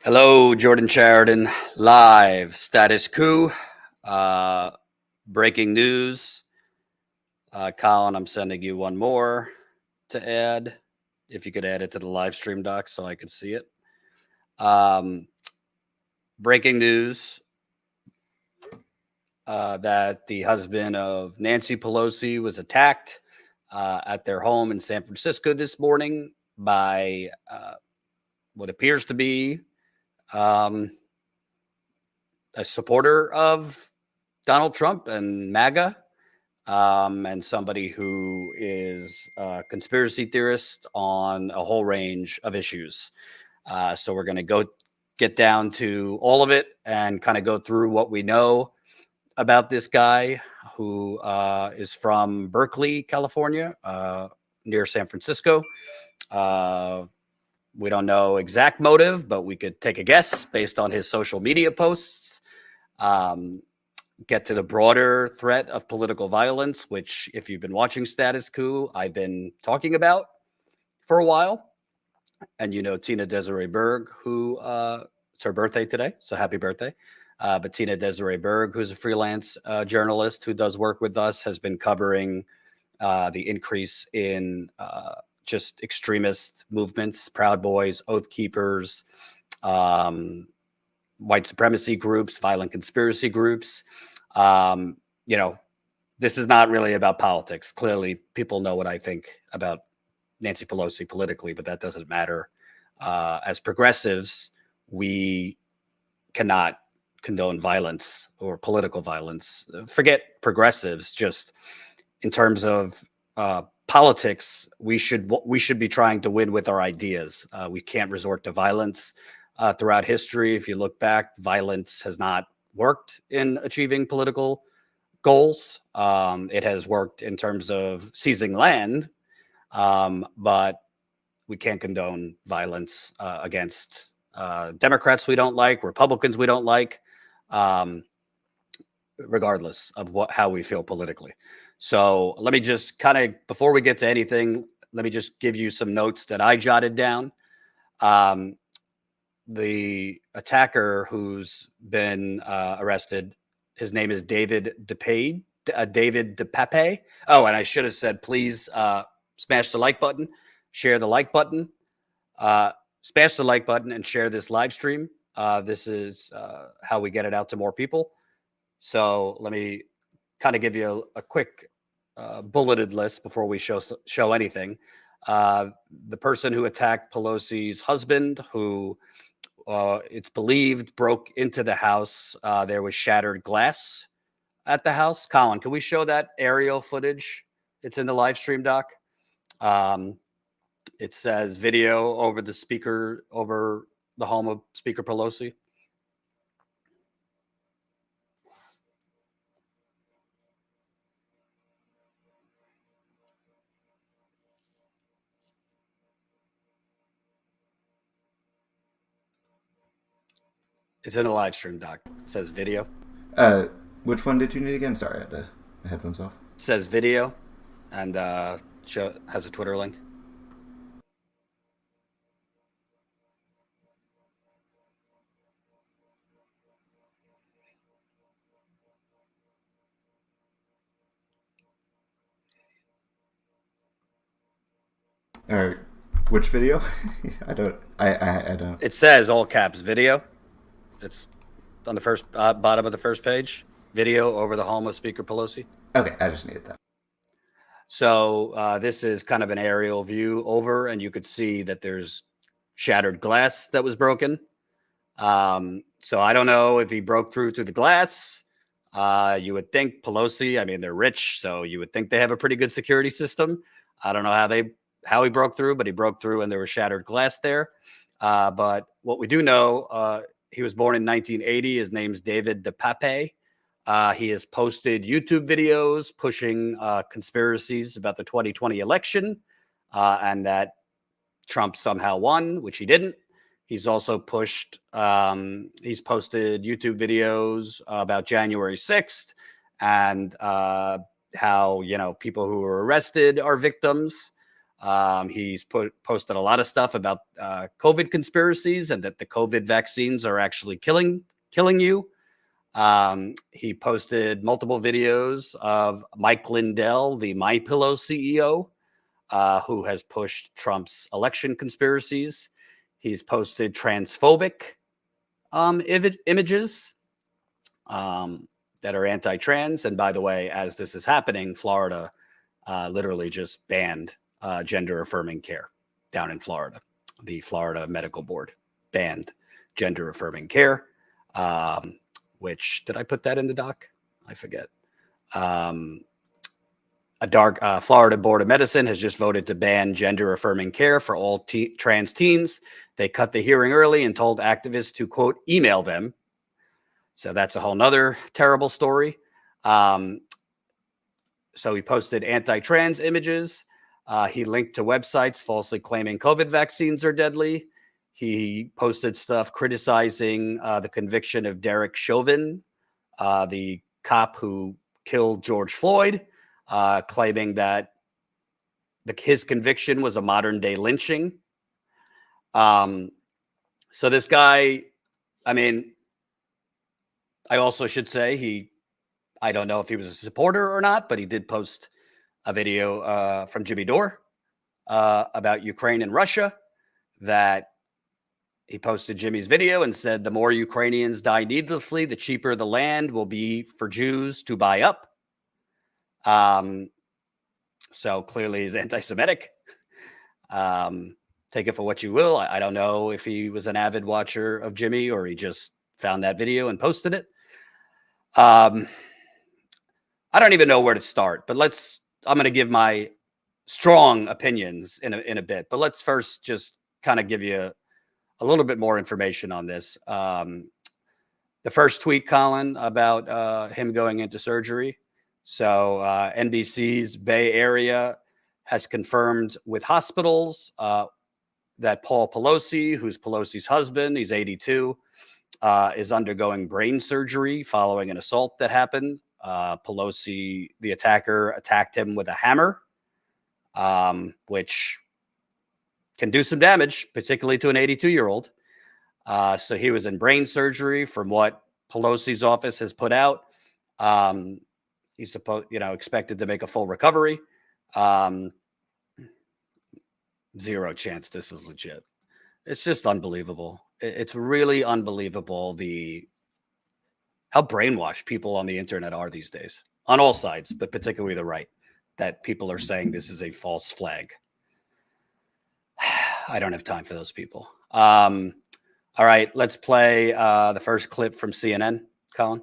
Hello, Jordan Sheridan, live Status Coup, breaking news. Colin, I'm sending you one more to add. If you could add it to the live stream doc so I could see it. Breaking news that the husband of Nancy Pelosi was attacked at their home in San Francisco this morning by what appears to be a supporter of Donald Trump and MAGA, and somebody who is a conspiracy theorist on a whole range of issues. So we're going to get down to all of it and kind of go through what we know about this guy who is from Berkeley, California, near San Francisco. We don't know exact motive, but we could take a guess based on his social media posts. Get to the broader threat of political violence, which, if you've been watching Status Coup, I've been talking about for a while. And you know Tina Desiree Berg, who it's her birthday today, so happy birthday. But Tina Desiree Berg, who's a freelance journalist who does work with us, has been covering the increase in just extremist movements, Proud Boys, Oath Keepers, white supremacy groups, violent conspiracy groups. This is not really about politics. Clearly, people know what I think about Nancy Pelosi politically, but that doesn't matter. As progressives, we cannot condone violence or political violence. Forget progressives. Just in terms of politics, we should be trying to win with our ideas. We can't resort to violence. Throughout history, if you look back, violence has not worked in achieving political goals. It has worked in terms of seizing land, but we can't condone violence against Democrats we don't like, Republicans we don't like, regardless of how we feel politically. So let me just before we get to anything, let me just give you some notes that I jotted down. The attacker who's been arrested, his name is David DePape. Oh, and I should have said, please smash the like button, share the like button, smash the like button, and share this live stream. This is how we get it out to more people. So let me kind of give you a quick bulleted list before we show anything. The person who attacked Pelosi's husband, who it's believed broke into the house. There was shattered glass at the house. Colin, can we show that aerial footage? It's in the live stream doc. It says video over the speaker, over the home of Speaker Pelosi. It's in the live stream doc. It says video. Which one did you need again? Sorry, I had the headphones off. It says video, and has a Twitter link. All right, which video? I don't. It says all caps video. It's on the first bottom of the first page. Video over the home of Speaker Pelosi. Okay, I just needed that. So this is kind of an aerial view over, and you could see that there's shattered glass that was broken. So I don't know if he broke through the glass. You would think Pelosi, I mean, they're rich, so you would think they have a pretty good security system. I don't know how he broke through, but he broke through and there was shattered glass there. But what we do know, he was born in 1980. His name's David DePape. He has posted YouTube videos pushing conspiracies about the 2020 election and that Trump somehow won, which he didn't. He's also posted YouTube videos about January 6th and how, people who were arrested are victims. He's posted a lot of stuff about COVID conspiracies and that the COVID vaccines are actually killing you. He posted multiple videos of Mike Lindell, the MyPillow CEO, who has pushed Trump's election conspiracies. He's posted transphobic images that are anti-trans. And by the way, as this is happening, Florida literally just banned gender-affirming care down in Florida. The Florida Medical Board banned gender-affirming care, which, did I put that in the doc? I forget. Florida Board of Medicine has just voted to ban gender-affirming care for all trans teens. They cut the hearing early and told activists to, quote, email them. So that's a whole nother terrible story. So he posted anti-trans images. He linked to websites falsely claiming COVID vaccines are deadly. He posted stuff criticizing the conviction of Derek Chauvin, the cop who killed George Floyd, claiming that his conviction was a modern day lynching. So this guy, I mean, I also should say I don't know if he was a supporter or not, but he did post a video from Jimmy Dore about Ukraine and Russia, that he posted Jimmy's video and said, the more Ukrainians die needlessly, the cheaper the land will be for Jews to buy up. So clearly he's anti-Semitic. Take it for what you will. I don't know if he was an avid watcher of Jimmy or he just found that video and posted it. I don't even know where to start, but I'm going to give my strong opinions in a bit, but let's first just kind of give you a little bit more information on this. The first tweet, Colin, about him going into surgery. So NBC's Bay Area has confirmed with hospitals that Paul Pelosi, who's Pelosi's husband, he's 82, is undergoing brain surgery following an assault that happened. Pelosi, the attacker, attacked him with a hammer, which can do some damage, particularly to an 82-year-old. So he was in brain surgery, from what Pelosi's office has put out. He's expected to make a full recovery. Zero chance this is legit. It's just unbelievable. It's really unbelievable how brainwashed people on the internet are these days, on all sides, but particularly the right, that people are saying this is a false flag. I don't have time for those people. All right, let's play the first clip from CNN, Colin.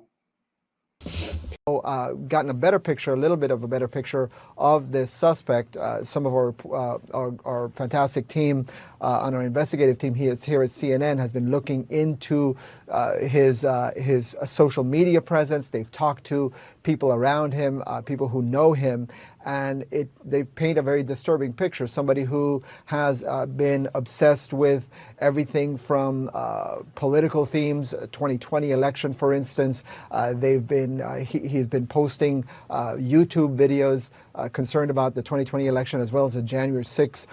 Gotten a better picture, a little bit of a better picture of this suspect. Some of our fantastic team on our investigative team here at CNN has been looking into his social media presence. They've talked to people around him, people who know him, and they paint a very disturbing picture. Somebody who has been obsessed with everything from political themes, 2020 election, for instance. He's been posting YouTube videos concerned about the 2020 election, as well as the January 6th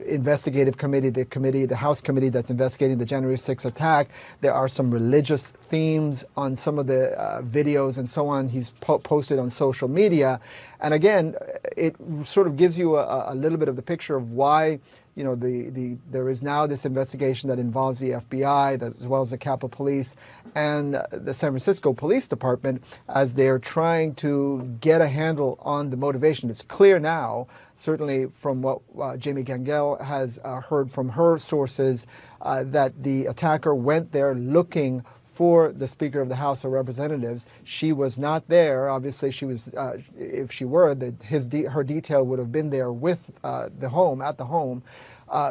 investigative committee, the House committee that's investigating the January 6th attack. There are some religious themes on some of the videos and so on he's posted on social media. And again, it sort of gives you a little bit of the picture of why, there is now this investigation that involves the FBI, as well as the Capitol Police and the San Francisco Police Department, as they're trying to get a handle on the motivation. It's clear now, certainly from what Jamie Gangel has heard from her sources, that the attacker went there looking for the Speaker of the House of Representatives. She was not there. Obviously, she was. If she were, her detail would have been there with at the home,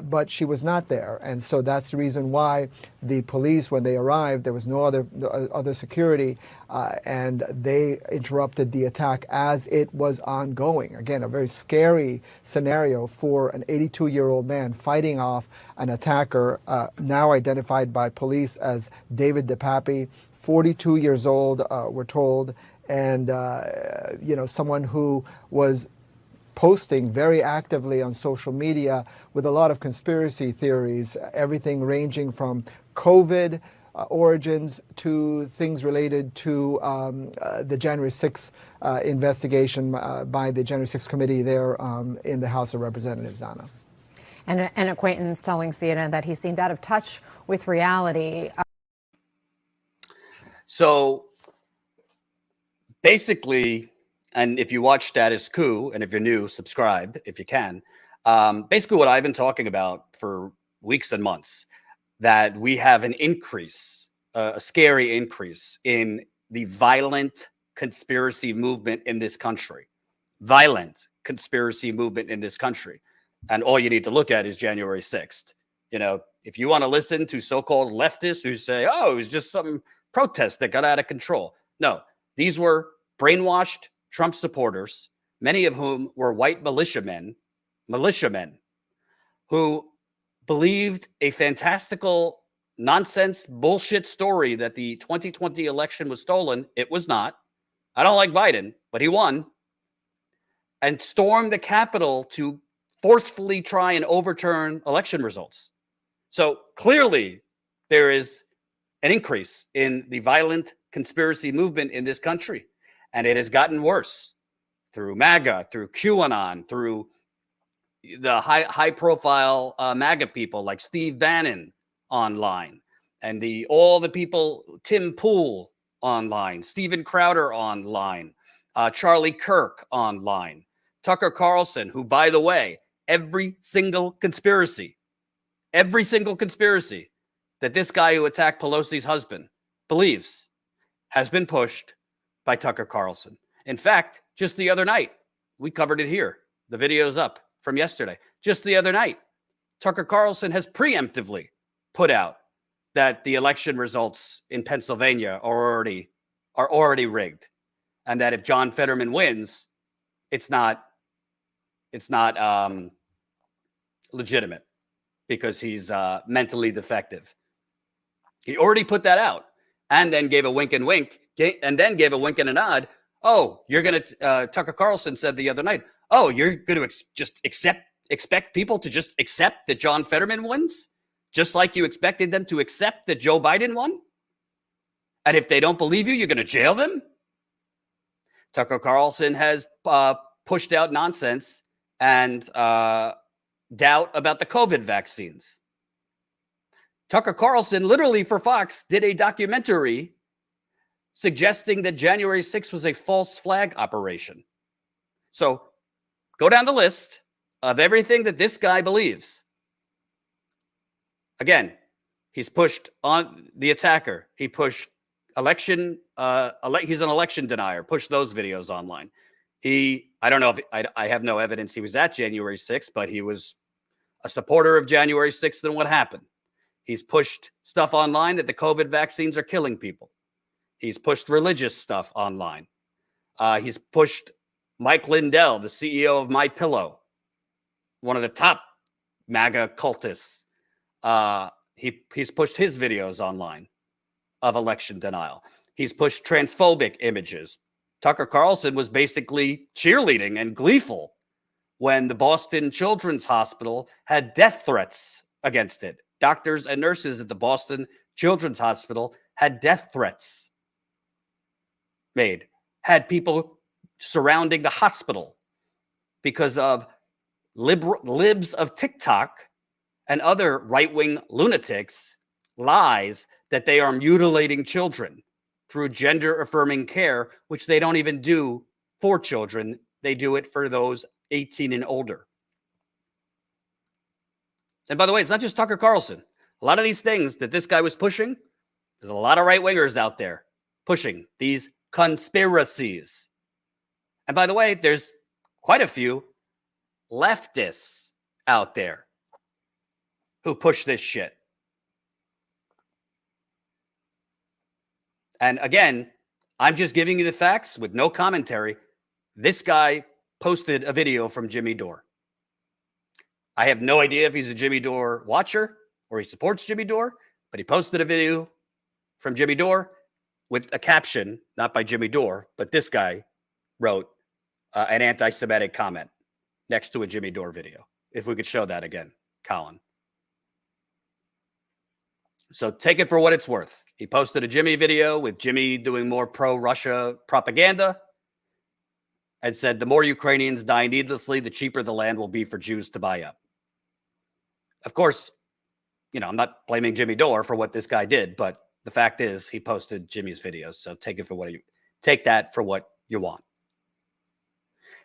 but she was not there, and so that's the reason why the police, when they arrived, there was no other security, and they interrupted the attack as it was ongoing. Again, a very scary scenario for an 82-year-old man fighting off an attacker, now identified by police as David DePappy, 42 years old, we're told, and someone who was posting very actively on social media with a lot of conspiracy theories, everything ranging from COVID origins to things related to the January 6th investigation by the January 6th committee there in the House of Representatives, Anna. And an acquaintance telling CNN that he seemed out of touch with reality. So basically, and if you watch Status Coup, and if you're new, subscribe if you can. Basically what I've been talking about for weeks and months, that we have an increase, a scary increase in the violent conspiracy movement in this country. Violent conspiracy movement in this country. And all you need to look at is January 6th. You know, if you want to listen to so-called leftists who say, oh, it was just some protest that got out of control. No, these were brainwashed Trump supporters, many of whom were white militiamen who believed a fantastical nonsense bullshit story that the 2020 election was stolen. It was not. I don't like Biden, but he won. And stormed the Capitol to forcefully try and overturn election results. So clearly there is an increase in the violent conspiracy movement in this country. And it has gotten worse through MAGA, through QAnon, through the high profile MAGA people like Steve Bannon online, and all the people, Tim Pool online, Steven Crowder online, Charlie Kirk online, Tucker Carlson, who, by the way, every single conspiracy that this guy who attacked Pelosi's husband believes has been pushed by Tucker Carlson. In fact, just the other night, we covered it here. The video's up from yesterday. Just the other night, Tucker Carlson has preemptively put out that the election results in Pennsylvania are already rigged, and that if John Fetterman wins, it's not legitimate because he's mentally defective. He already put that out, and then gave a wink and wink, and then gave a wink and a nod. Oh, you're going to, Tucker Carlson said the other night, oh, you're going to just expect people to just accept that John Fetterman wins, just like you expected them to accept that Joe Biden won? And if they don't believe you, you're going to jail them? Tucker Carlson has pushed out nonsense and doubt about the COVID vaccines. Tucker Carlson, literally for Fox, did a documentary suggesting that January 6th was a false flag operation. So go down the list of everything that this guy believes. Again, he's pushed on the attacker. He pushed election. He's an election denier. Pushed those videos online. I don't know if I have no evidence he was at January 6th, but he was a supporter of January 6th and what happened. He's pushed stuff online that the COVID vaccines are killing people. He's pushed religious stuff online. He's pushed Mike Lindell, the CEO of MyPillow, one of the top MAGA cultists. He's pushed his videos online of election denial. He's pushed transphobic images. Tucker Carlson was basically cheerleading and gleeful when the Boston Children's Hospital had death threats against it. Doctors and nurses at the Boston Children's Hospital had death threats made, had people surrounding the hospital because of libs of TikTok and other right-wing lunatics' lies that they are mutilating children through gender-affirming care, which they don't even do for children. They do it for those 18 and older. And by the way, it's not just Tucker Carlson. A lot of these things that this guy was pushing, there's a lot of right-wingers out there pushing these conspiracies. And by the way, there's quite a few leftists out there who push this shit. And again, I'm just giving you the facts with no commentary. This guy posted a video from Jimmy Dore. I have no idea if he's a Jimmy Dore watcher or he supports Jimmy Dore, but he posted a video from Jimmy Dore with a caption, not by Jimmy Dore, but this guy wrote an anti-Semitic comment. next to a Jimmy Dore video. If we could show that again, Colin. So take it for what it's worth. He posted a Jimmy video with Jimmy doing more pro-Russia propaganda and said, the more Ukrainians die needlessly, the cheaper the land will be for Jews to buy up. Of course, you know, I'm not blaming Jimmy Dore for what this guy did, but the fact is he posted Jimmy's videos. So take that for what you want.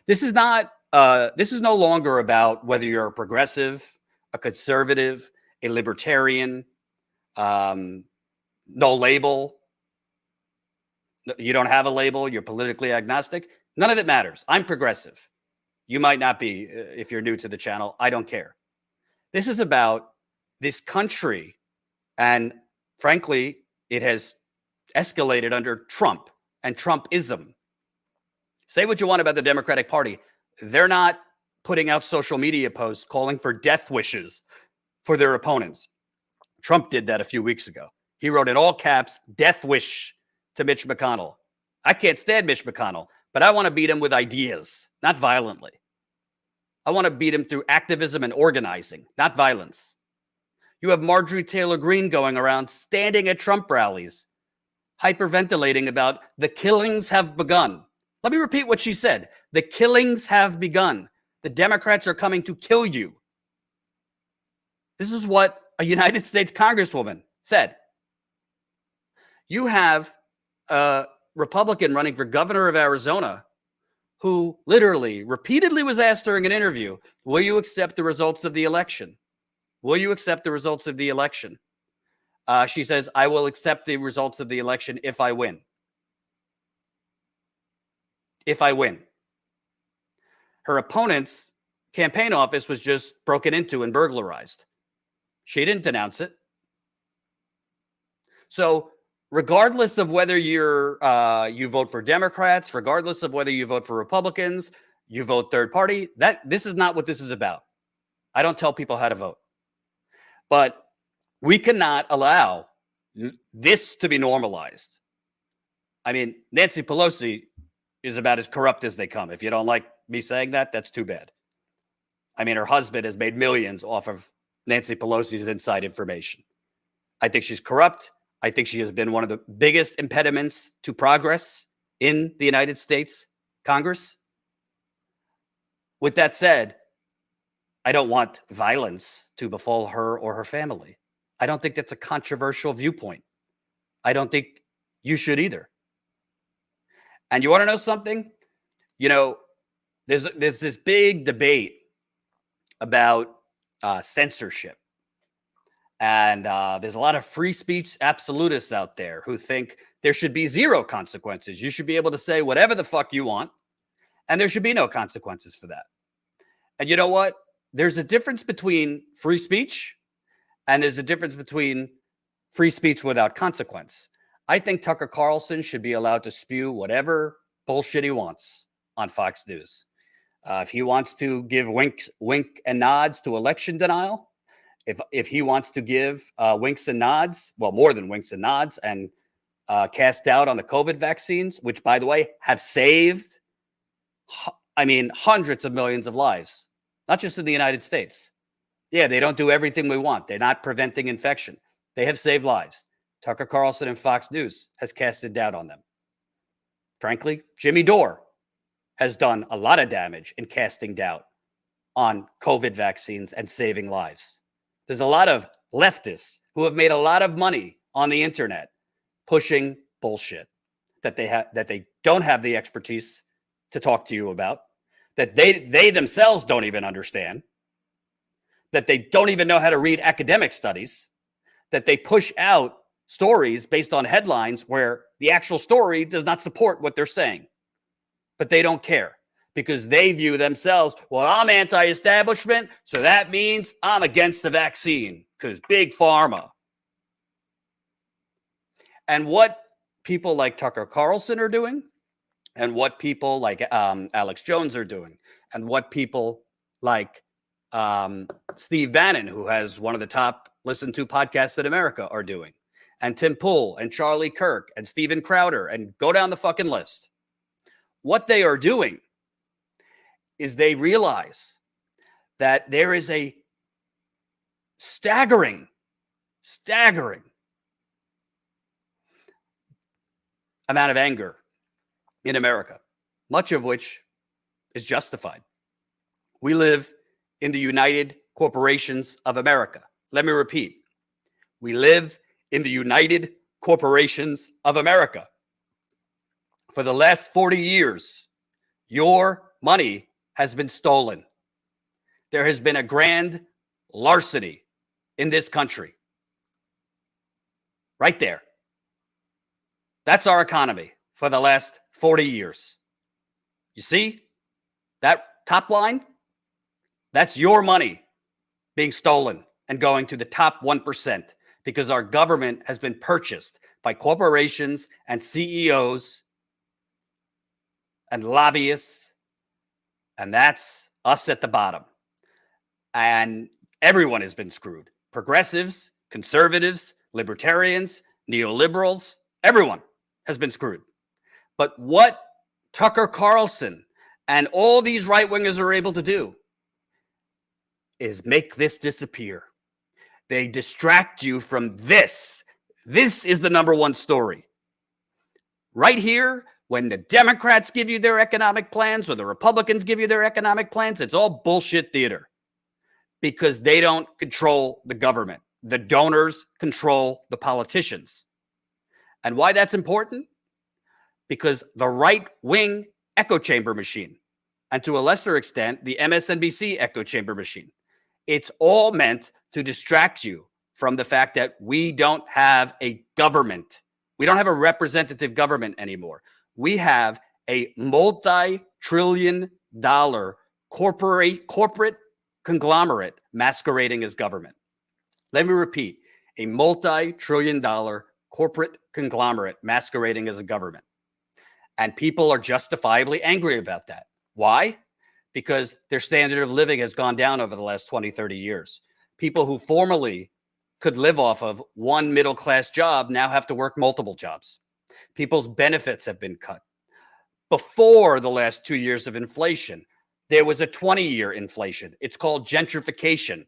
This is no longer about whether you're a progressive, a conservative, a libertarian, no label. You don't have a label. You're politically agnostic. None of it matters. I'm progressive. You might not be if you're new to the channel. I don't care. This is about this country. And frankly, it has escalated under Trump and Trumpism. Say what you want about the Democratic Party. They're not putting out social media posts calling for death wishes for their opponents. Trump did that a few weeks ago. He wrote in all caps, death wish to Mitch McConnell. I can't stand Mitch McConnell, but I want to beat him with ideas, not violently. I want to beat him through activism and organizing, not violence. You have Marjorie Taylor Greene going around standing at Trump rallies, hyperventilating about the killings have begun. Let me repeat what she said. The killings have begun. The Democrats are coming to kill you. This is what a United States Congresswoman said. You have a Republican running for governor of Arizona who literally, repeatedly was asked during an interview, will you accept the results of the election? Will you accept the results of the election? She says, I will accept the results of the election if I win. If I win. Her opponent's campaign office was just broken into and burglarized. She didn't denounce it. So regardless of whether you vote for Democrats, regardless of whether you vote for Republicans, you vote third party, this is not what this is about. I don't tell people how to vote. But we cannot allow this to be normalized. I mean, Nancy Pelosi is about as corrupt as they come. If you don't like me saying that, that's too bad. I mean, her husband has made millions off of Nancy Pelosi's inside information. I think she's corrupt. I think she has been one of the biggest impediments to progress in the United States Congress. With that said, I don't want violence to befall her or her family. I don't think that's a controversial viewpoint. I don't think you should either. And you want to know something? You know, there's this big debate about censorship. And there's a lot of free speech absolutists out there who think there should be zero consequences. You should be able to say whatever the fuck you want, and there should be no consequences for that. And you know what? There's a difference between free speech and there's a difference between free speech without consequence. I think Tucker Carlson should be allowed to spew whatever bullshit he wants on Fox News. If he wants to give wink and nods to election denial, if he wants to give winks and nods, well, more than winks and nods, and cast doubt on the COVID vaccines, which, by the way, have saved, hundreds of millions of lives, not just in the United States. Yeah, they don't do everything we want. They're not preventing infection. They have saved lives. Tucker Carlson and Fox News has casted doubt on them. Frankly, Jimmy Dore has done a lot of damage in casting doubt on COVID vaccines and saving lives. There's a lot of leftists who have made a lot of money on the internet pushing bullshit that they don't have the expertise to talk to you about, that they themselves don't even understand, that they don't even know how to read academic studies, that they push out stories based on headlines where the actual story does not support what they're saying. But they don't care because they view themselves, well, I'm anti-establishment, so that means I'm against the vaccine because big pharma. And what people like Tucker Carlson are doing, and what people like Alex Jones are doing, and what people like Steve Bannon, who has one of the top listened to podcasts in America, are doing, and Tim Pool and Charlie Kirk and Steven Crowder, and go down the fucking list. What they are doing is they realize that there is a staggering amount of anger in America, much of which is justified. We live in the United Corporations of America. Let me repeat. We live in the United Corporations of America. For the last 40 years, your money has been stolen. There has been a grand larceny in this country. Right there. That's our economy for the last 40 years. You see that top line? That's your money being stolen and going to the top 1% because our government has been purchased by corporations and CEOs and lobbyists. And that's us at the bottom. And everyone has been screwed. Progressives, conservatives, libertarians, neoliberals, everyone has been screwed. But what Tucker Carlson and all these right-wingers are able to do is make this disappear. They distract you from this. This is the number one story. Right here, when the Democrats give you their economic plans or the Republicans give you their economic plans, it's all bullshit theater because they don't control the government. The donors control the politicians. And why that's important? Because the right-wing echo chamber machine, and to a lesser extent, the MSNBC echo chamber machine, it's all meant to distract you from the fact that we don't have a government. We don't have a representative government anymore. We have a multi-trillion-dollar corporate conglomerate masquerading as government. Let me repeat, a multi-trillion-dollar corporate conglomerate masquerading as a government. And people are justifiably angry about that. Why? Because their standard of living has gone down over the last 20, 30 years. People who formerly could live off of one middle-class job now have to work multiple jobs. People's benefits have been cut. Before the last 2 years of inflation, there was a 20-year inflation. It's called gentrification.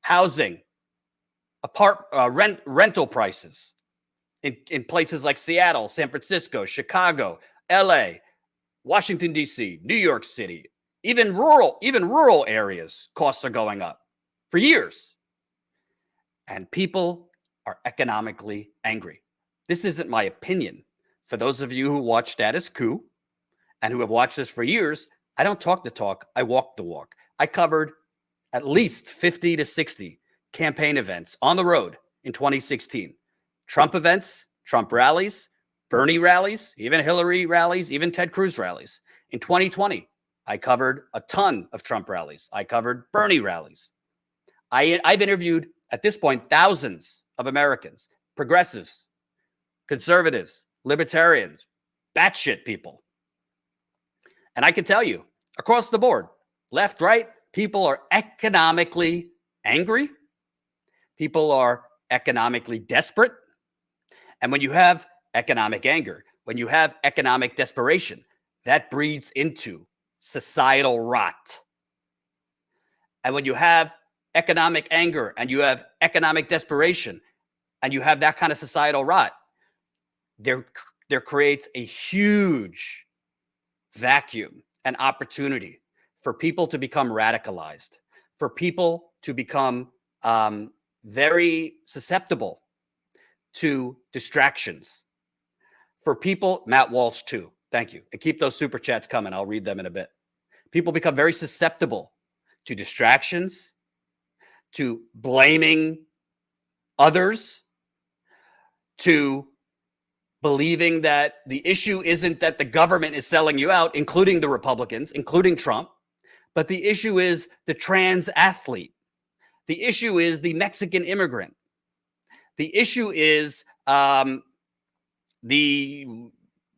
Housing, rental prices in places like Seattle, San Francisco, Chicago, LA, Washington, D.C., New York City, even rural areas, costs are going up for years. And people are economically angry. This isn't my opinion. For those of you who watch Status Coup and who have watched this for years, I don't talk the talk, I walk the walk. I covered at least 50 to 60 campaign events on the road in 2016. Trump events, Trump rallies, Bernie rallies, even Hillary rallies, even Ted Cruz rallies. In 2020, I covered a ton of Trump rallies. I covered Bernie rallies. I've interviewed, at this point, thousands of Americans, progressives, conservatives, libertarians, batshit people. And I can tell you, across the board, left, right, people are economically angry. People are economically desperate. And when you have economic anger, when you have economic desperation, that breeds into societal rot. And when you have economic anger and you have economic desperation and you have that kind of societal rot, there creates a huge vacuum and opportunity for people to become radicalized, for people to become very susceptible to distractions, for people, Matt Walsh too, thank you. And keep those super chats coming. I'll read them in a bit. People become very susceptible to distractions, to blaming others, to believing that the issue isn't that the government is selling you out, including the Republicans, including Trump, but the issue is the trans athlete. The issue is the Mexican immigrant. The issue is the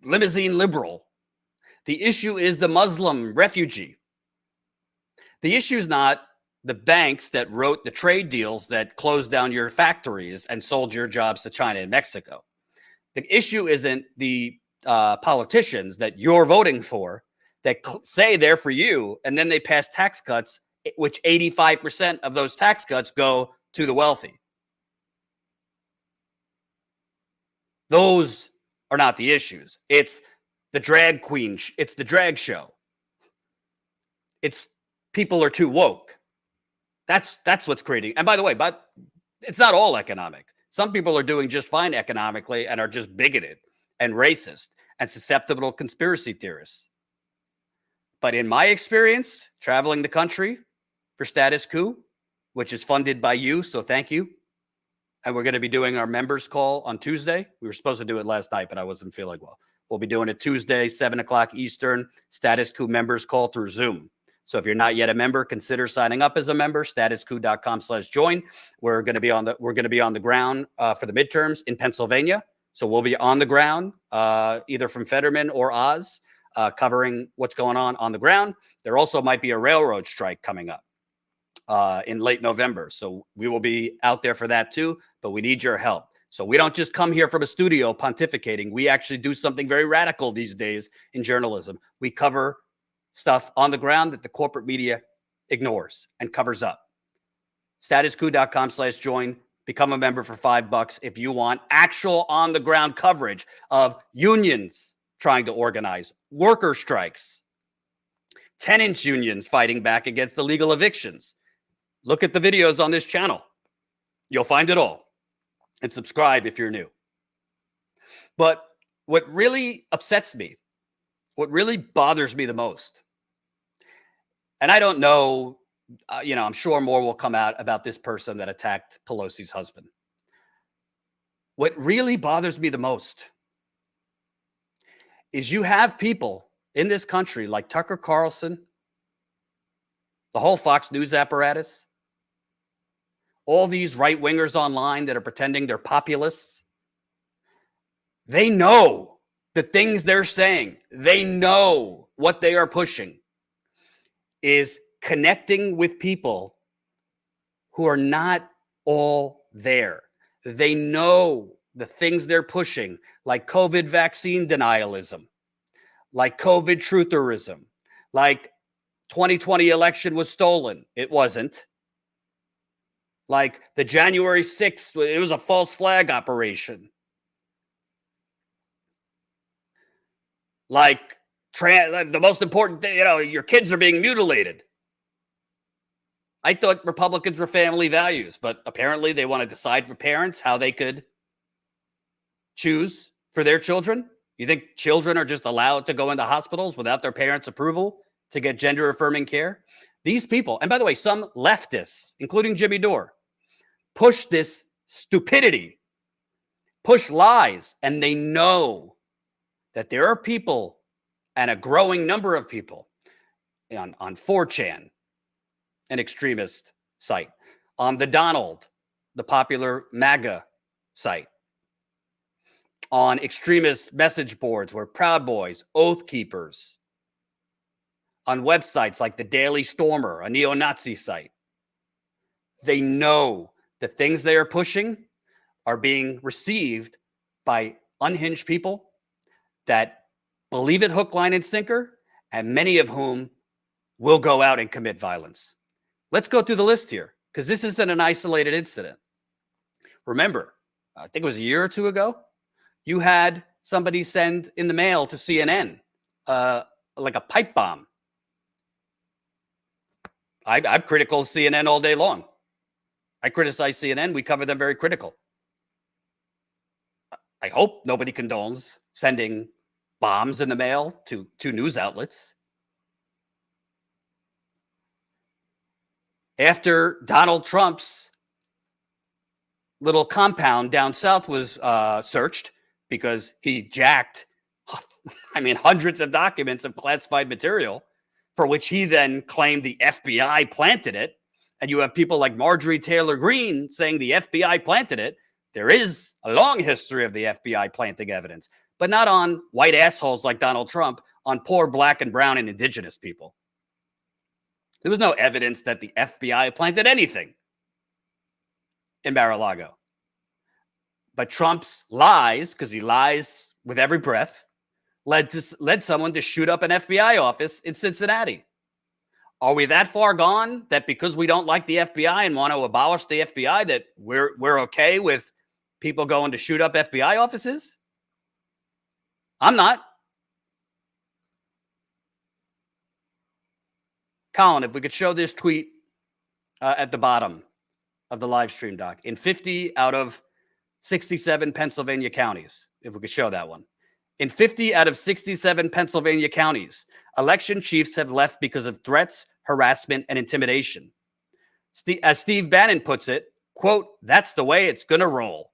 limousine liberal. The issue is the Muslim refugee. The issue is not the banks that wrote the trade deals that closed down your factories and sold your jobs to China and Mexico. The issue isn't the politicians that you're voting for that say they're for you, and then they pass tax cuts, which 85% of those tax cuts go to the wealthy. Those are not the issues. It's the drag queen. It's the drag show. It's people are too woke. That's what's creating. And by the way, but it's not all economic. Some people are doing just fine economically and are just bigoted and racist and susceptible to conspiracy theorists. But in my experience, traveling the country for Status Coup, which is funded by you, so thank you. And we're going to be doing our members call on Tuesday. We were supposed to do it last night, but I wasn't feeling well. We'll be doing it Tuesday, 7 o'clock Eastern, Status Coup members call through Zoom. So if you're not yet a member, consider signing up as a member, statuscoup.com/join. We're going to be on the ground for the midterms in Pennsylvania. So we'll be on the ground, either from Fetterman or Oz, covering what's going on the ground. There also might be a railroad strike coming up in late November. So we will be out there for that too, but we need your help. So we don't just come here from a studio pontificating. We actually do something very radical these days in journalism. We cover stuff on the ground that the corporate media ignores and covers up. Statuscoup.com/join. Become a member for $5 if you want actual on the ground coverage of unions trying to organize, worker strikes, tenants unions fighting back against illegal evictions. Look at the videos on this channel. You'll find it all. And subscribe if you're new. But what really upsets me, what really bothers me the most, and I don't know, I'm sure more will come out about this person that attacked Pelosi's husband. What really bothers me the most is you have people in this country like Tucker Carlson, the whole Fox News apparatus, all these right-wingers online that are pretending they're populists. They know the things they're saying. They know what they are pushing is connecting with people who are not all there. They know the things they're pushing, like COVID vaccine denialism, like COVID trutherism, like 2020 election was stolen. It wasn't. Like the January 6th, it was a false flag operation. Like the most important thing, your kids are being mutilated. I thought Republicans were family values, but apparently they want to decide for parents how they could choose for their children. You think children are just allowed to go into hospitals without their parents' approval to get gender affirming care? These people, and by the way, some leftists, including Jimmy Dore, push this stupidity, push lies, and they know that there are people, and a growing number of people, on 4chan, an extremist site, on the Donald, the popular MAGA site, on extremist message boards where Proud Boys, Oath Keepers, on websites like the Daily Stormer, a neo-Nazi site. They know the things they are pushing are being received by unhinged people that believe it hook, line, and sinker, and many of whom will go out and commit violence. Let's go through the list here, because this isn't an isolated incident. Remember, I think it was a year or two ago, you had somebody send in the mail to CNN like a pipe bomb. I'm critical of CNN all day long. I criticize CNN. We cover them very critical. I hope nobody condones sending bombs in the mail to news outlets. After Donald Trump's little compound down south was searched because he jacked, hundreds of documents of classified material for which he then claimed the FBI planted it. And you have people like Marjorie Taylor Greene saying the FBI planted it. There is a long history of the FBI planting evidence, but not on white assholes like Donald Trump, on poor black and brown and indigenous people. There was no evidence that the FBI planted anything in Mar-a-Lago. But Trump's lies, because he lies with every breath, led someone to shoot up an FBI office in Cincinnati. Are we that far gone that because we don't like the FBI and want to abolish the FBI that we're okay with people going to shoot up FBI offices? I'm not. Colin, if we could show this tweet at the bottom of the live stream, Doc. In 50 out of 67 Pennsylvania counties, if we could show that one. In 50 out of 67 Pennsylvania counties, election chiefs have left because of threats, harassment, and intimidation. As Steve Bannon puts it, quote, that's the way it's going to roll.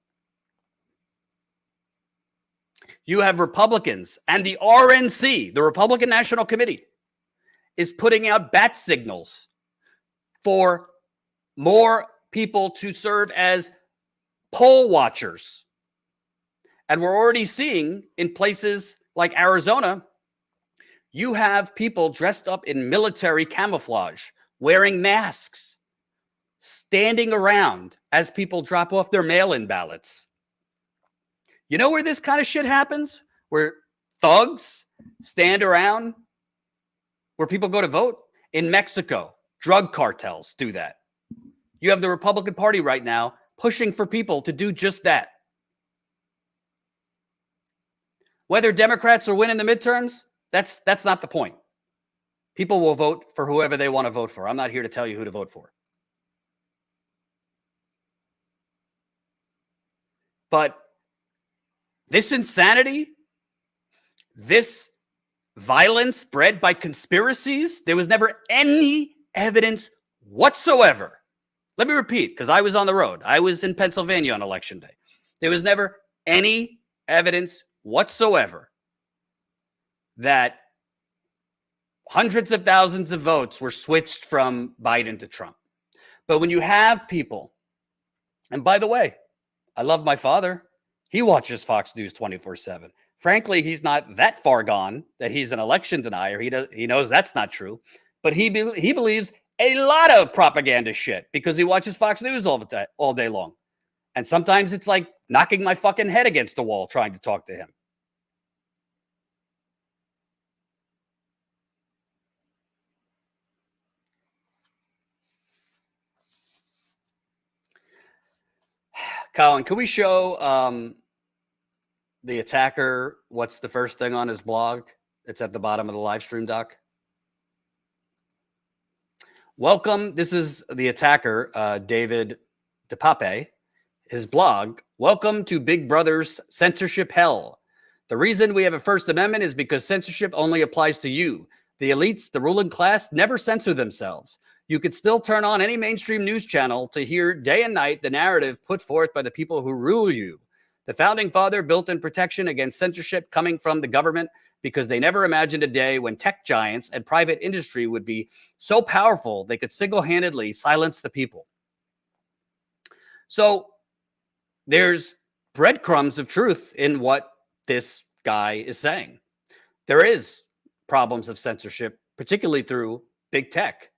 You have Republicans and the RNC, the Republican National Committee, is putting out bat signals for more people to serve as poll watchers. And we're already seeing in places like Arizona, you have people dressed up in military camouflage, wearing masks, standing around as people drop off their mail-in ballots. You know where this kind of shit happens? Where thugs stand around where people go to vote? In Mexico, drug cartels do that. You have the Republican Party right now pushing for people to do just that. Whether Democrats are winning the midterms, that's not the point. People will vote for whoever they want to vote for. I'm not here to tell you who to vote for. But this insanity, this violence bred by conspiracies, there was never any evidence whatsoever. Let me repeat, because I was on the road. I was in Pennsylvania on election day. There was never any evidence whatsoever that hundreds of thousands of votes were switched from Biden to Trump. But when you have people, and by the way, I love my father. He watches Fox News 24/7. Frankly, he's not that far gone that he's an election denier. He knows that's not true. But he believes a lot of propaganda shit because he watches Fox News all day long. And sometimes it's like knocking my fucking head against the wall trying to talk to him. Colin, can we show the attacker what's the first thing on his blog? It's at the bottom of the live stream, Doc. Welcome. This is the attacker, David DePape. His blog, welcome to Big Brother's censorship hell. The reason we have a First Amendment is because censorship only applies to you. The elites, the ruling class, never censor themselves. You could still turn on any mainstream news channel to hear day and night the narrative put forth by the people who rule you. The founding father built in protection against censorship coming from the government because they never imagined a day when tech giants and private industry would be so powerful they could single-handedly silence the people. So there's breadcrumbs of truth in what this guy is saying. There is problems of censorship, particularly through big tech.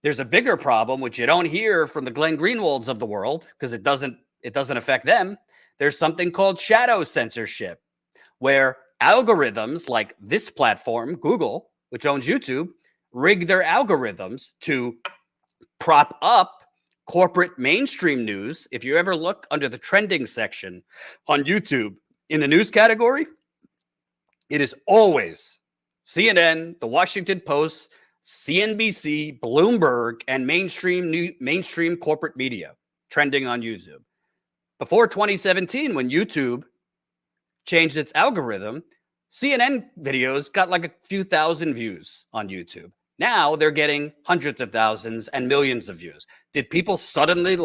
There's a bigger problem, which you don't hear from the Glenn Greenwalds of the world because it doesn't affect them. There's something called shadow censorship, where algorithms like this platform, Google, which owns YouTube, rig their algorithms to prop up corporate mainstream news. If you ever look under the trending section on YouTube in the news category, it is always CNN, The Washington Post, CNBC, Bloomberg, and mainstream corporate media trending on YouTube. Before 2017, when YouTube changed its algorithm, CNN videos got like a few thousand views on YouTube. Now they're getting hundreds of thousands and millions of views. Did people suddenly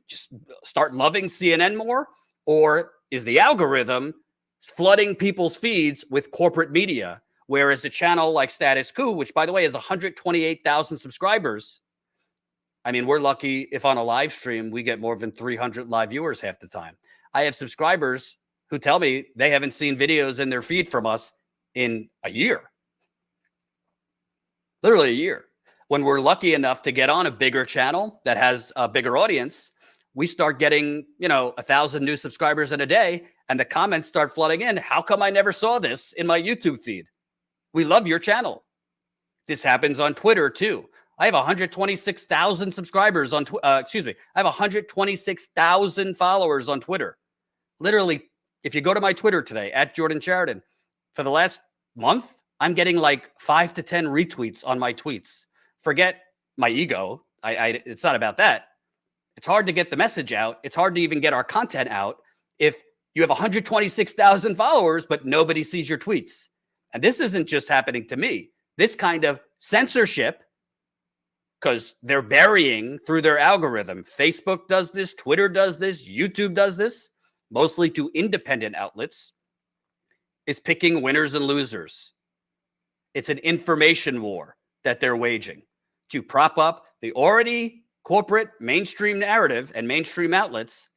just start loving CNN more? Or is the algorithm flooding people's feeds with corporate media? Whereas a channel like Status Coup, which by the way has 128,000 subscribers, I mean, we're lucky if on a live stream we get more than 300 live viewers half the time. I have subscribers who tell me they haven't seen videos in their feed from us in a year. Literally a year. When we're lucky enough to get on a bigger channel that has a bigger audience, we start getting, 1,000 new subscribers in a day. And the comments start flooding in. How come I never saw this in my YouTube feed? We love your channel. This happens on Twitter too. I have 126,000 subscribers on I have 126,000 followers on Twitter. Literally, if you go to my Twitter today, @JordanChariton, for the last month, I'm getting like 5 to 10 retweets on my tweets. Forget my ego. It's not about that. It's hard to get the message out. It's hard to even get our content out if you have 126,000 followers, but nobody sees your tweets. And this isn't just happening to me. This kind of censorship, because they're burying through their algorithm. Facebook does this, Twitter does this, YouTube does this, mostly to independent outlets, is picking winners and losers. It's an information war that they're waging to prop up the already corporate mainstream narrative and mainstream outlets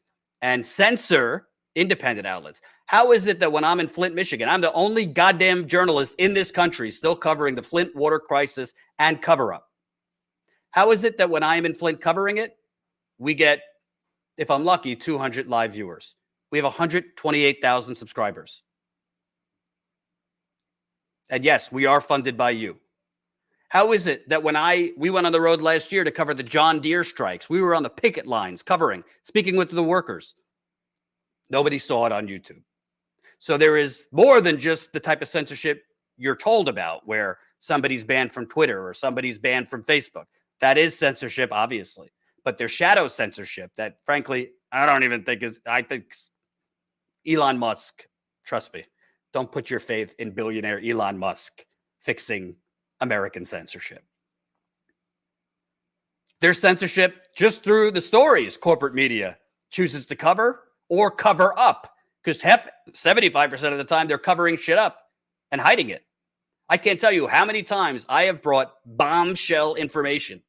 and censor independent outlets. How is it that when I'm in Flint, Michigan, I'm the only goddamn journalist in this country still covering the Flint water crisis and cover up? How is it that when I'm in Flint covering it, we get, if I'm lucky, 200 live viewers? We have 128,000 subscribers. And yes, we are funded by you. How is it that when we went on the road last year to cover the John Deere strikes, we were on the picket lines covering, speaking with the workers. Nobody saw it on YouTube. So there is more than just the type of censorship you're told about, where somebody's banned from Twitter or somebody's banned from Facebook. That is censorship, obviously. But there's shadow censorship that, frankly, I don't even think is, I think Elon Musk, trust me, don't put your faith in billionaire Elon Musk fixing American censorship. There's censorship just through the stories corporate media chooses to cover or cover up, because 75% of the time they're covering shit up and hiding it. I can't tell you how many times I have brought bombshell information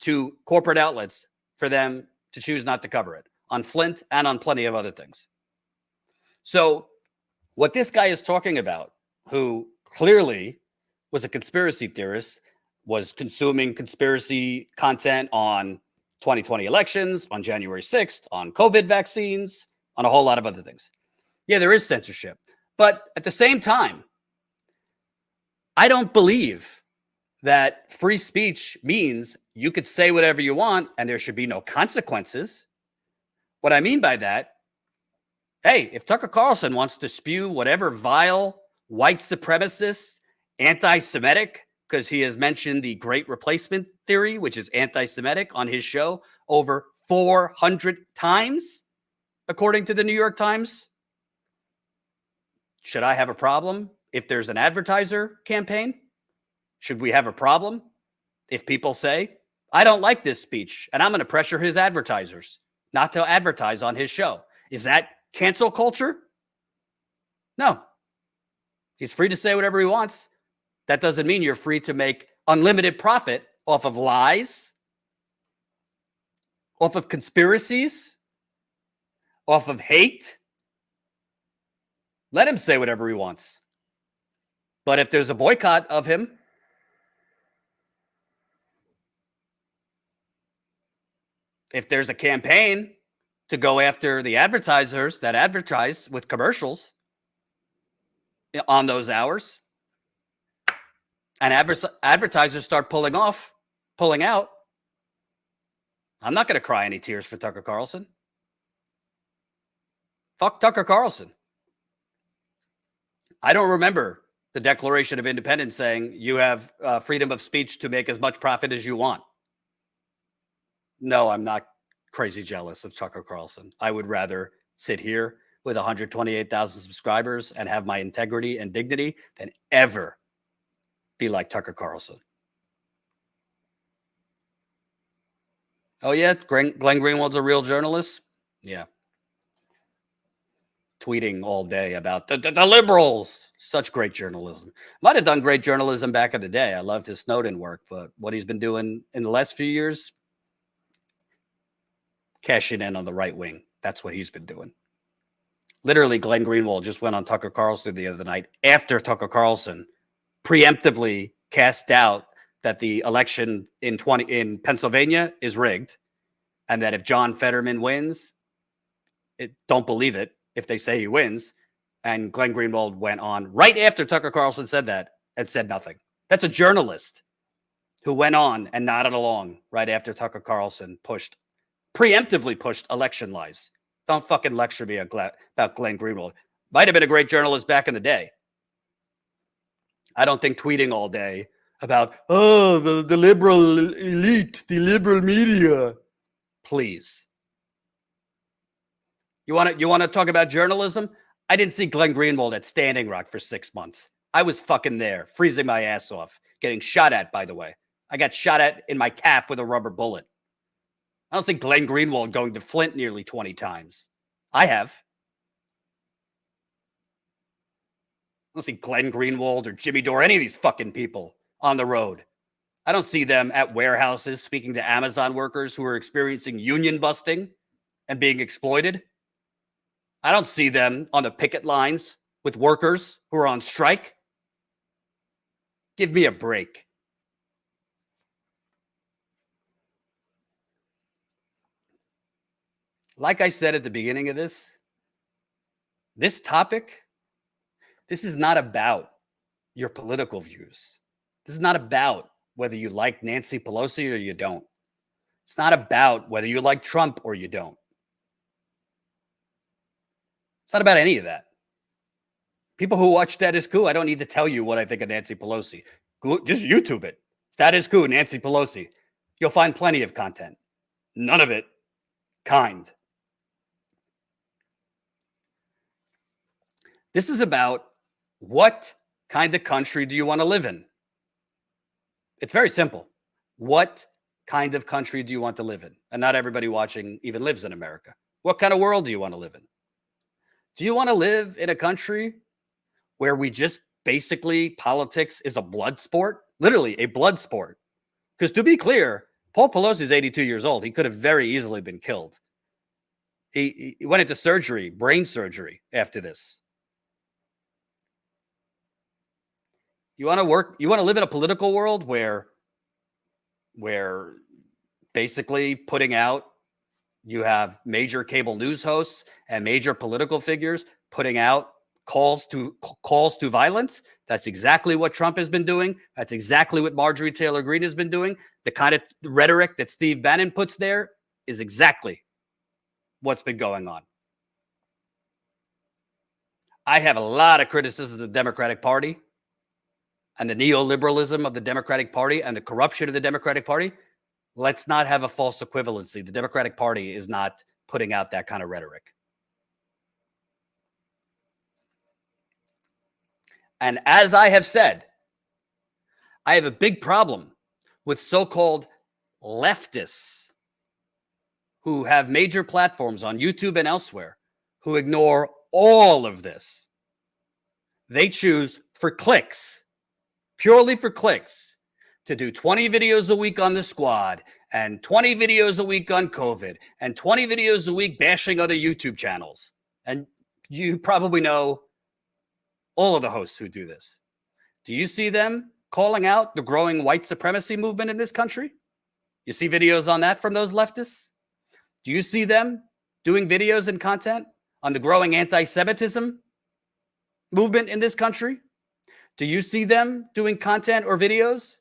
to corporate outlets for them to choose not to cover it, on Flint and on plenty of other things. So what this guy is talking about, who clearly was a conspiracy theorist, was consuming conspiracy content on 2020 elections, on January 6th, on COVID vaccines, on a whole lot of other things. Yeah, there is censorship. But at the same time, I don't believe that free speech means you could say whatever you want and there should be no consequences. What I mean by that, hey, if Tucker Carlson wants to spew whatever vile, white supremacist, anti-Semitic, because he has mentioned the Great Replacement theory, which is anti-Semitic, on his show over 400 times, according to the New York Times, should I have a problem if there's an advertiser campaign? Should we have a problem if people say, I don't like this speech and I'm going to pressure his advertisers not to advertise on his show? Is that cancel culture? No. He's free to say whatever he wants. That doesn't mean you're free to make unlimited profit off of lies, off of conspiracies, off of hate. Let him say whatever he wants. But if there's a boycott of him, if there's a campaign to go after the advertisers that advertise with commercials on those hours, and advertisers start pulling out, I'm not going to cry any tears for Tucker Carlson. Fuck Tucker Carlson. I don't remember the Declaration of Independence saying you have freedom of speech to make as much profit as you want. No, I'm not crazy jealous of Tucker Carlson. I would rather sit here with 128,000 subscribers and have my integrity and dignity than ever be like Tucker Carlson. Oh, yeah, Glenn Greenwald's a real journalist? Yeah. Tweeting all day about the liberals. Such great journalism. Might have done great journalism back in the day. I loved his Snowden work, but what he's been doing in the last few years, cashing in on the right wing. That's what he's been doing. Literally, Glenn Greenwald just went on Tucker Carlson the other night after Tucker Carlson preemptively cast doubt that the election in Pennsylvania is rigged, and that if John Fetterman wins, don't believe it. if they say he wins. And Glenn Greenwald went on right after Tucker Carlson said that and said nothing. That's a journalist who went on and nodded along right after Tucker Carlson preemptively pushed election lies. Don't fucking lecture me about Glenn Greenwald. Might have been a great journalist back in the day. I don't think tweeting all day about, the liberal elite, the liberal media. Please. You want to talk about journalism? I didn't see Glenn Greenwald at Standing Rock for 6 months. I was fucking there, freezing my ass off, getting shot at, by the way. I got shot at in my calf with a rubber bullet. I don't see Glenn Greenwald going to Flint nearly 20 times. I have. I don't see Glenn Greenwald or Jimmy Dore, any of these fucking people on the road. I don't see them at warehouses speaking to Amazon workers who are experiencing union busting and being exploited. I don't see them on the picket lines with workers who are on strike. Give me a break. Like I said at the beginning of this topic, this is not about your political views. This is not about whether you like Nancy Pelosi or you don't. It's not about whether you like Trump or you don't. It's not about any of that. People who watch Status Coup, I don't need to tell you what I think of Nancy Pelosi. Just YouTube it. Status Coup, Nancy Pelosi. You'll find plenty of content. None of it kind. This is about what kind of country do you want to live in? It's very simple. What kind of country do you want to live in? And not everybody watching even lives in America. What kind of world do you want to live in? Do you want to live in a country where we just basically politics is a blood sport? Literally a blood sport. Because to be clear, Paul Pelosi is 82 years old. He could have very easily been killed. He went into surgery, brain surgery after this. You want to live in a political world where basically putting out, you have major cable news hosts and major political figures putting out calls to violence. That's exactly what Trump has been doing. That's exactly what Marjorie Taylor Greene has been doing. The kind of rhetoric that Steve Bannon puts there is exactly what's been going on. I have a lot of criticisms of the Democratic Party and the neoliberalism of the Democratic Party and the corruption of the Democratic Party. Let's not have a false equivalency. The Democratic Party is not putting out that kind of rhetoric. And as I have said, I have a big problem with so-called leftists who have major platforms on YouTube and elsewhere who ignore all of this. They choose for clicks, purely for clicks, to do 20 videos a week on the squad and 20 videos a week on COVID and 20 videos a week bashing other YouTube channels. And you probably know all of the hosts who do this. Do you see them calling out the growing white supremacy movement in this country? You see videos on that from those leftists? Do you see them doing videos and content on the growing anti-Semitism movement in this country? Do you see them doing content or videos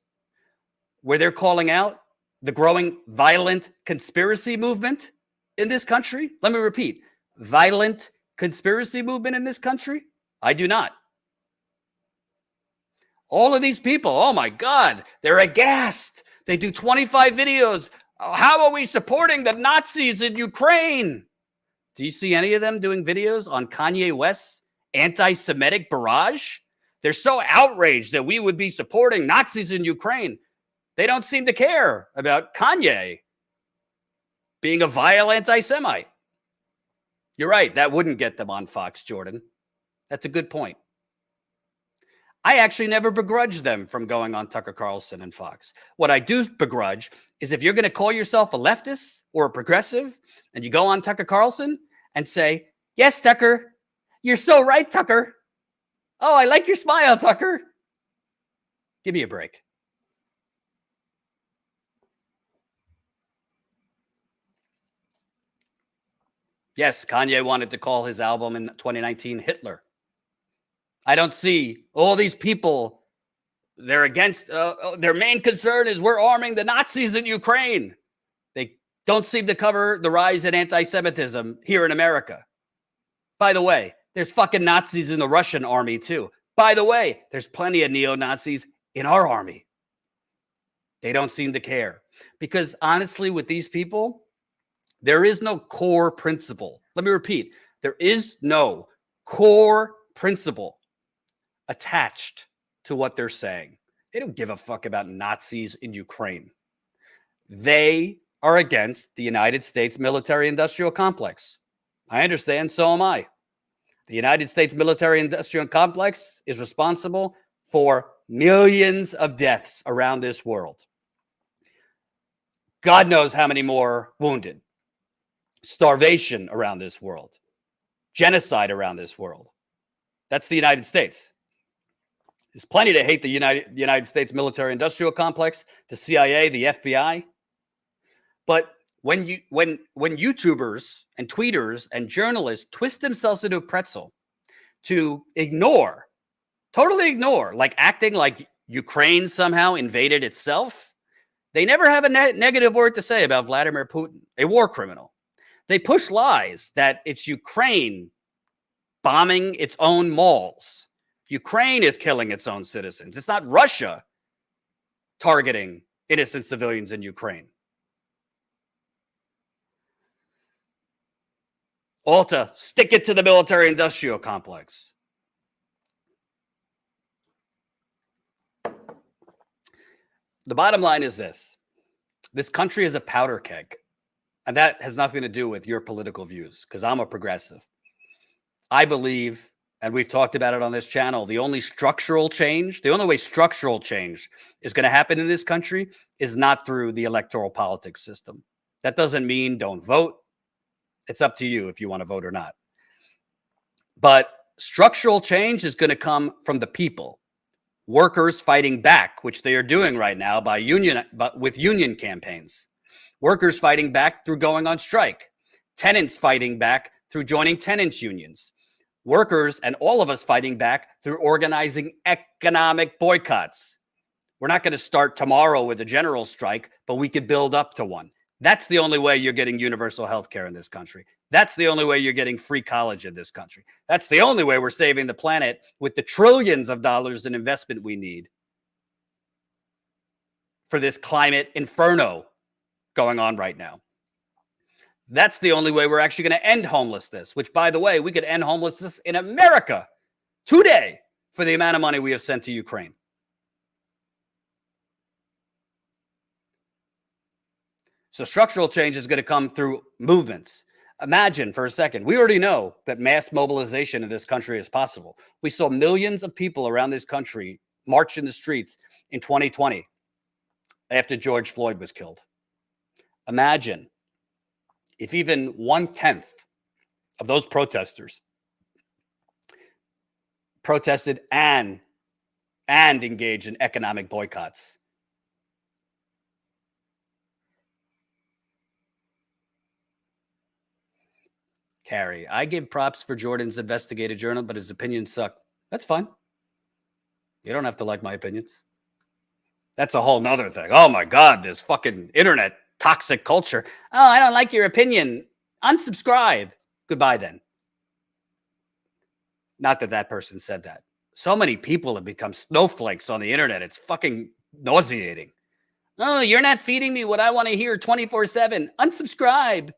where they're calling out the growing violent conspiracy movement in this country? Let me repeat, violent conspiracy movement in this country? I do not. All of these people, oh my God, they're aghast. They do 25 videos. How are we supporting the Nazis in Ukraine? Do you see any of them doing videos on Kanye West's anti-Semitic barrage? They're so outraged that we would be supporting Nazis in Ukraine. They don't seem to care about Kanye being a vile anti-Semite. You're right. That wouldn't get them on Fox, Jordan. That's a good point. I actually never begrudge them from going on Tucker Carlson and Fox. What I do begrudge is if you're going to call yourself a leftist or a progressive and you go on Tucker Carlson and say, yes, Tucker, you're so right, Tucker. Oh, I like your smile, Tucker. Give me a break. Yes, Kanye wanted to call his album in 2019 Hitler. I don't see all these people. They're against, their main concern is we're arming the Nazis in Ukraine. They don't seem to cover the rise in anti-Semitism here in America. By the way, there's fucking Nazis in the Russian army too. By the way, there's plenty of neo-Nazis in our army. They don't seem to care. Because honestly, with these people, there is no core principle. Let me repeat. There is no core principle attached to what they're saying. They don't give a fuck about Nazis in Ukraine. They are against the United States military-industrial complex. I understand, so am I. The United States military-industrial complex is responsible for millions of deaths around this world. God knows how many more wounded. Starvation around this world. Genocide around this world. That's the United States. There's plenty to hate the United States military-industrial complex, the CIA, the FBI. But when YouTubers and tweeters and journalists twist themselves into a pretzel to ignore, totally ignore, like acting like Ukraine somehow invaded itself, they never have a negative word to say about Vladimir Putin, a war criminal. They push lies that it's Ukraine bombing its own malls. Ukraine is killing its own citizens. It's not Russia targeting innocent civilians in Ukraine. All to stick it to the military-industrial complex. The bottom line is this. This country is a powder keg. And that has nothing to do with your political views, because I'm a progressive. I believe, and we've talked about it on this channel, the only way structural change is going to happen in this country is not through the electoral politics system. That doesn't mean don't vote. It's up to you if you want to vote or not. But structural change is going to come from the people. Workers fighting back, which they are doing right now with union campaigns. Workers fighting back through going on strike. Tenants fighting back through joining tenants unions. Workers and all of us fighting back through organizing economic boycotts. We're not going to start tomorrow with a general strike, but we could build up to one. That's the only way you're getting universal health care in this country. That's the only way you're getting free college in this country. That's the only way we're saving the planet with the trillions of dollars in investment we need for this climate inferno going on right now. That's the only way we're actually going to end homelessness, which, by the way, we could end homelessness in America today for the amount of money we have sent to Ukraine. So structural change is going to come through movements. Imagine for a second, we already know that mass mobilization in this country is possible. We saw millions of people around this country march in the streets in 2020 after George Floyd was killed. Imagine if even 1/10 of those protesters protested and engaged in economic boycotts. Carrie, I give props for Jordan's investigative journal, but his opinions suck. That's fine. You don't have to like my opinions. That's a whole nother thing. Oh my God, this fucking internet toxic culture. Oh, I don't like your opinion. Unsubscribe. Goodbye then. Not that that person said that. So many people have become snowflakes on the internet. It's fucking nauseating. Oh, you're not feeding me what I want to hear 24/7. Unsubscribe.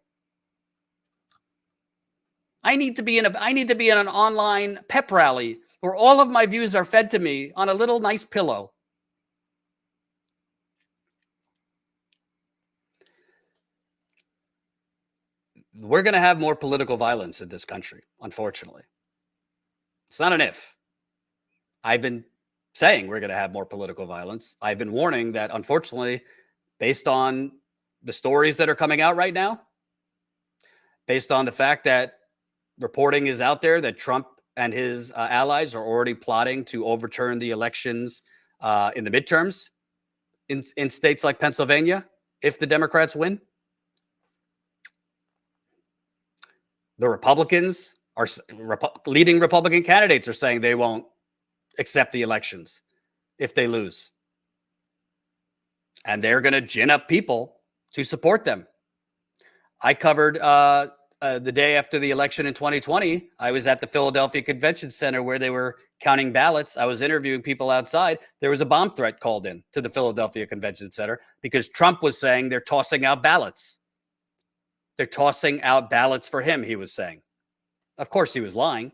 I need to be in an online pep rally where all of my views are fed to me on a little nice pillow. We're going to have more political violence in this country, unfortunately. It's not an if. I've been saying we're going to have more political violence. I've been warning that, unfortunately, based on the stories that are coming out right now, based on the fact that reporting is out there that Trump and his allies are already plotting to overturn the elections in the midterms in states like Pennsylvania if the Democrats win. The Republicans are leading Republican candidates are saying they won't accept the elections if they lose. And they're going to gin up people to support them. I covered the day after the election in 2020. I was at the Philadelphia Convention Center where they were counting ballots. I was interviewing people outside. There was a bomb threat called in to the Philadelphia Convention Center because Trump was saying they're tossing out ballots. They're tossing out ballots for him, he was saying. Of course, he was lying.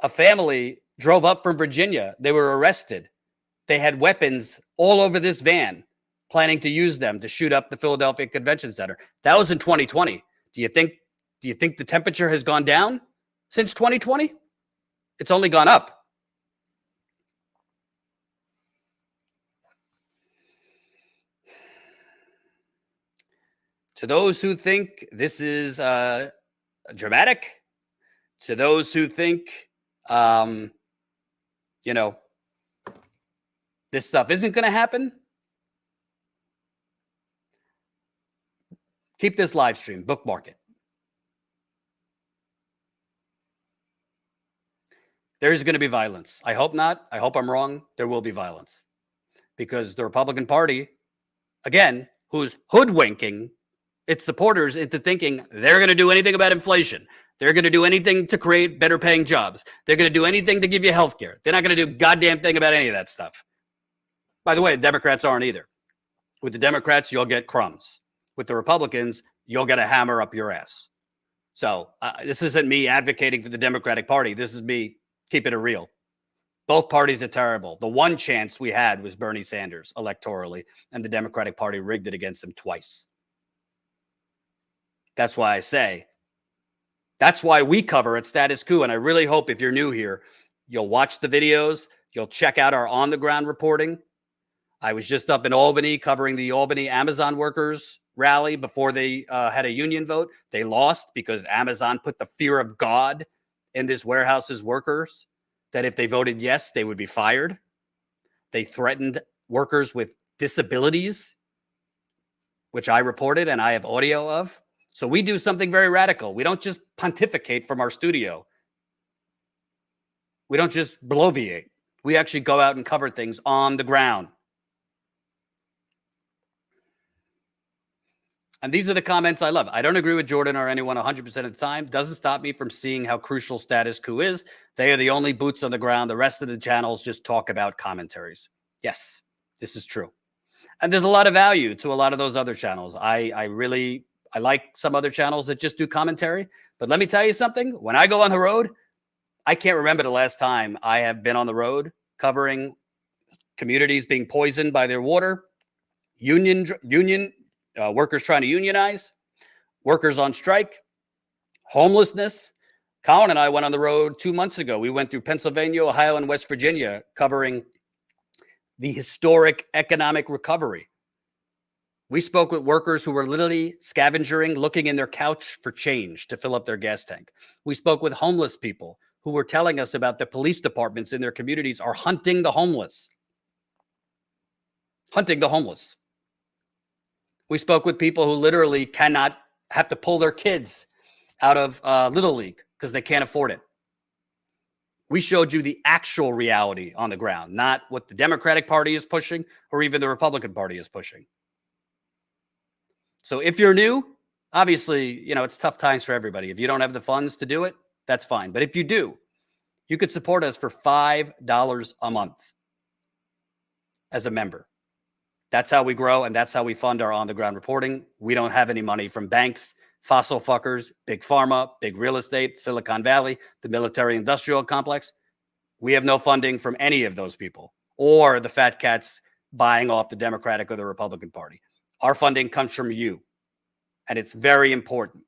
A family drove up from Virginia. They were arrested. They had weapons all over this van, planning to use them to shoot up the Philadelphia Convention Center. That was in 2020. Do you think the temperature has gone down since 2020? It's only gone up. To those who think this is dramatic, to those who think, this stuff isn't going to happen, keep this live stream, bookmark it. There is going to be violence. I hope not. I hope I'm wrong. There will be violence because the Republican Party, again, who's hoodwinking its supporters into thinking they're going to do anything about inflation. They're going to do anything to create better paying jobs. They're going to do anything to give you health care. They're not going to do a goddamn thing about any of that stuff. By the way, the Democrats aren't either. With the Democrats, you'll get crumbs. With the Republicans, you'll get a hammer up your ass. So this isn't me advocating for the Democratic Party. This is me keeping it real. Both parties are terrible. The one chance we had was Bernie Sanders electorally, and the Democratic Party rigged it against him twice. That's why I say, that's why we cover at Status Coup. And I really hope if you're new here, you'll watch the videos. You'll check out our on-the-ground reporting. I was just up in Albany covering the Albany Amazon workers rally before they had a union vote. They lost because Amazon put the fear of God in this warehouse's workers, that if they voted yes, they would be fired. They threatened workers with disabilities, which I reported and I have audio of. So we do something very radical. We don't just pontificate from our studio. We don't just bloviate. We actually go out and cover things on the ground. And these are the comments I love. I don't agree with Jordan or anyone 100% of the time. Doesn't stop me from seeing how crucial Status Coup is. They are the only boots on the ground. The rest of the channels just talk about commentaries. Yes, this is true. And there's a lot of value to a lot of those other channels. I like some other channels that just do commentary. But let me tell you something. When I go on the road, I can't remember the last time I have been on the road covering communities being poisoned by their water, workers trying to unionize, workers on strike, homelessness. Colin and I went on the road 2 months ago. We went through Pennsylvania, Ohio, and West Virginia covering the historic economic recovery. We spoke with workers who were literally scavenging, looking in their couch for change to fill up their gas tank. We spoke with homeless people who were telling us about the police departments in their communities are hunting the homeless. Hunting the homeless. We spoke with people who literally cannot have to pull their kids out of Little League because they can't afford it. We showed you the actual reality on the ground, not what the Democratic Party is pushing or even the Republican Party is pushing. So if you're new, obviously, it's tough times for everybody. If you don't have the funds to do it, that's fine. But if you do, you could support us for $5 a month as a member. That's how we grow, and that's how we fund our on-the-ground reporting. We don't have any money from banks, fossil fuckers, big pharma, big real estate, Silicon Valley, the military-industrial complex. We have no funding from any of those people or the fat cats buying off the Democratic or the Republican Party. Our funding comes from you, and it's very important.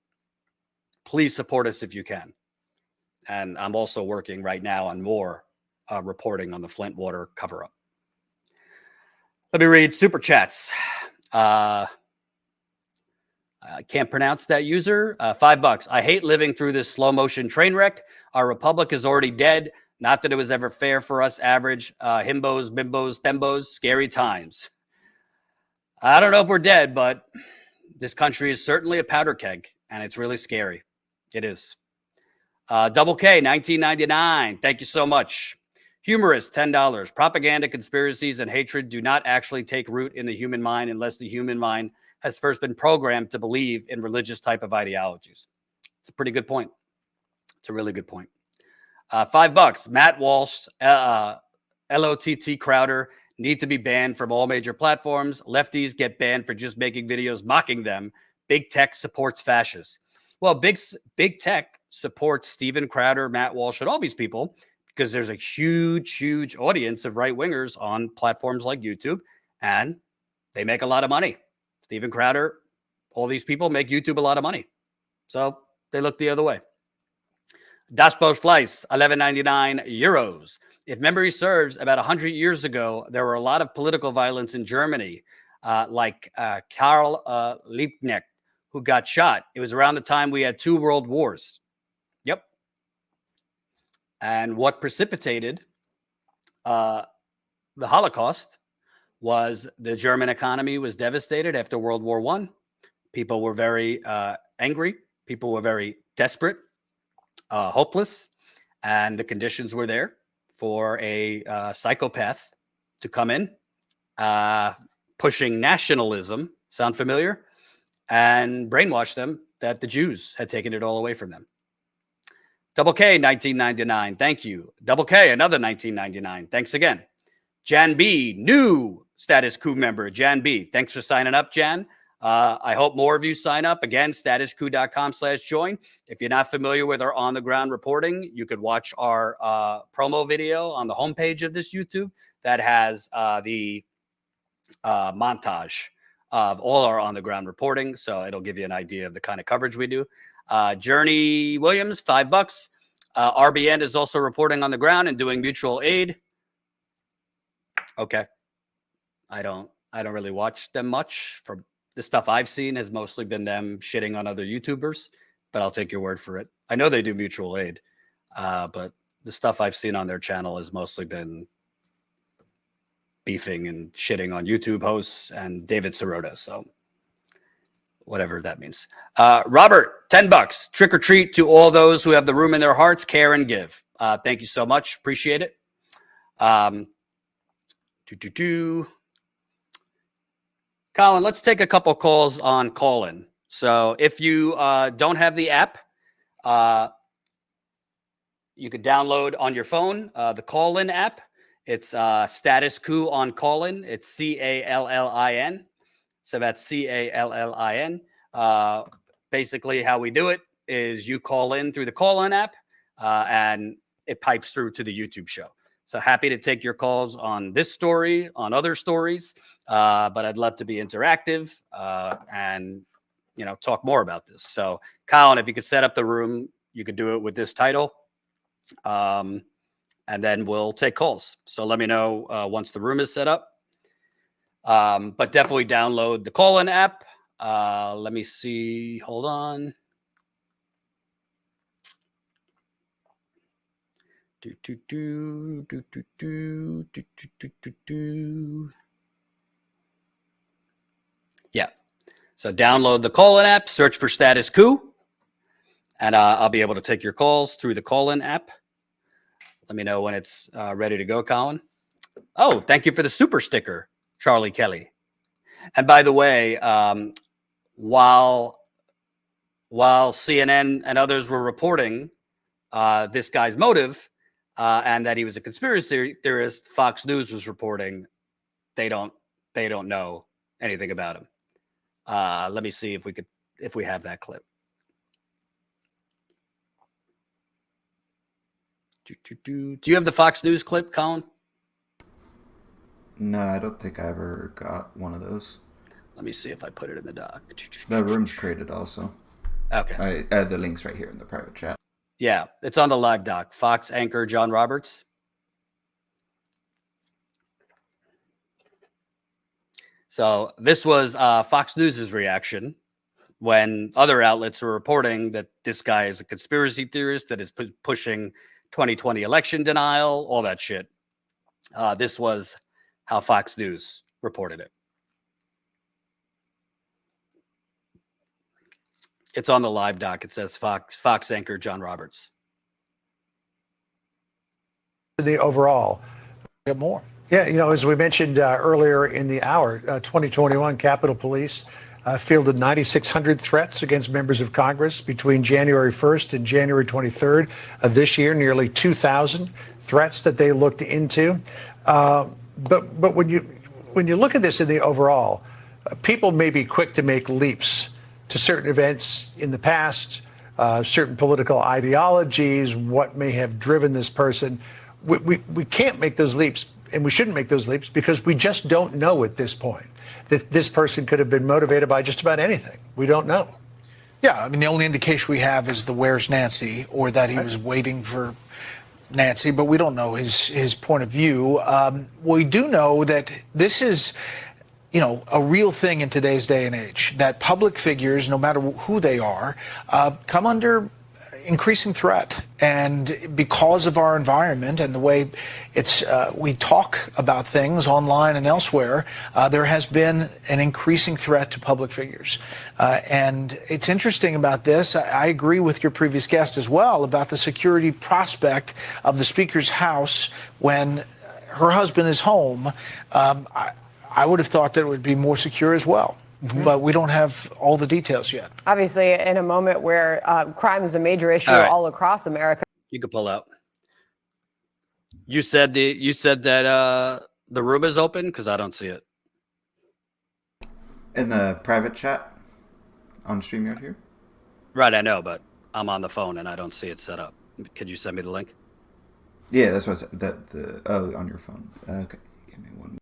Please support us if you can. And I'm also working right now on more reporting on the Flint water cover-up. Let me read super chats. I can't pronounce that user. $5. I hate living through this slow motion train wreck. Our republic is already dead. Not that it was ever fair for us average himbos, bimbos, thembos. Scary times. I don't know if we're dead, but this country is certainly a powder keg, and it's really scary. It is. Double K, 1999. Thank you so much. Humorous, $10. Propaganda, conspiracies, and hatred do not actually take root in the human mind unless the human mind has first been programmed to believe in religious type of ideologies. It's a pretty good point. It's a really good point. $5. Matt Walsh, LOTT Crowder need to be banned from all major platforms. Lefties get banned for just making videos mocking them. Big tech supports fascists. Well, big tech supports Steven Crowder, Matt Walsh, and all these people because there's a huge audience of right wingers on platforms like YouTube, and they make a lot of money. Steven Crowder, all these people make YouTube a lot of money, so they look the other way. Das Boot Fleiss, 11.99 euros. If memory serves, about 100 years ago, there were a lot of political violence in Germany, like Karl Liebknecht, who got shot. It was around the time we had 2 world wars. Yep. And what precipitated the Holocaust was the German economy was devastated after World War I. People were very angry. People were very desperate. Hopeless, and the conditions were there for a psychopath to come in, pushing nationalism, sound familiar, and brainwash them that the Jews had taken it all away from them. Double K, 1999. Thank you. Double K, another 1999. Thanks again. Jan B, new Status Coup member. Jan B, thanks for signing up, Jan. I hope more of you sign up. Again, statuscoup.com/join. If you're not familiar with our on-the-ground reporting, you could watch our promo video on the homepage of this YouTube that has the montage of all our on-the-ground reporting. So it'll give you an idea of the kind of coverage we do. Journey Williams, $5. RBN is also reporting on the ground and doing mutual aid. Okay. I don't really watch them much. From the stuff I've seen has mostly been them shitting on other YouTubers, but I'll take your word for it. I know they do mutual aid, but the stuff I've seen on their channel has mostly been beefing and shitting on YouTube hosts and David Sirota. So whatever that means. Robert, $10. Trick or treat to all those who have the room in their hearts, care and give. Thank you so much. Appreciate it. Colin, let's take a couple calls on call-in. So if you don't have the app, you could download on your phone the call-in app. It's Status Coup on call-in. It's CALLIN. So that's CALLIN. Basically, how we do it is you call in through the call-in app, and it pipes through to the YouTube show. So happy to take your calls on this story, on other stories, but I'd love to be interactive and talk more about this. So, Colin, if you could set up the room, you could do it with this title, and then we'll take calls. So let me know once the room is set up. But definitely download the call-in app. Let me see. Hold on. Yeah. So download the call-in app, search for Status Coup, and I'll be able to take your calls through the call-in app. Let me know when it's ready to go, Colin. Oh, thank you for the super sticker, Charlie Kelly. And by the way, while CNN and others were reporting this guy's motive and that he was a conspiracy theorist, Fox News was reporting they don't know anything about him. Let me see if we have that clip. Do you have the Fox News clip, Colin? No, I don't think I ever got one of those. Let me see if I put it in the doc. The room's created also. Okay. I have the links right here in the private chat. Yeah, it's on the live doc. Fox anchor John Roberts. So this was Fox News's reaction when other outlets were reporting that this guy is a conspiracy theorist that is pushing 2020 election denial, all that shit. This was how Fox News reported it. It's on the live doc. It says Fox anchor John Roberts. the overall. Get more. Yeah, as we mentioned earlier in the hour, 2021 Capitol Police fielded 9,600 threats against members of Congress between January 1st and January 23rd of this year, nearly 2,000 threats that they looked into. But when you look at this in the overall, people may be quick to make leaps to certain events in the past, certain political ideologies, what may have driven this person. We can't make those leaps, and we shouldn't make those leaps, because we just don't know at this point. This person could have been motivated by just about anything. We don't know. Yeah, I mean, the only indication we have is the "Where's Nancy?" or that he was waiting for Nancy, but we don't know his point of view. We do know that this is, a real thing in today's day and age, that public figures, no matter who they are, come under increasing threat. And because of our environment and the way we talk about things online and elsewhere, there has been an increasing threat to public figures. And it's interesting about this. I agree with your previous guest as well about the security prospect of the Speaker's house when her husband is home. I would have thought that it would be more secure as well. Mm-hmm. But we don't have all the details yet. Obviously, in a moment where crime is a major issue all across America. You could pull out. You said that the room is open, because I don't see it. In the private chat on StreamYard here? Right, I know, but I'm on the phone and I don't see it set up. Could you send me the link? Yeah, that's what I said. On your phone. Okay, give me one.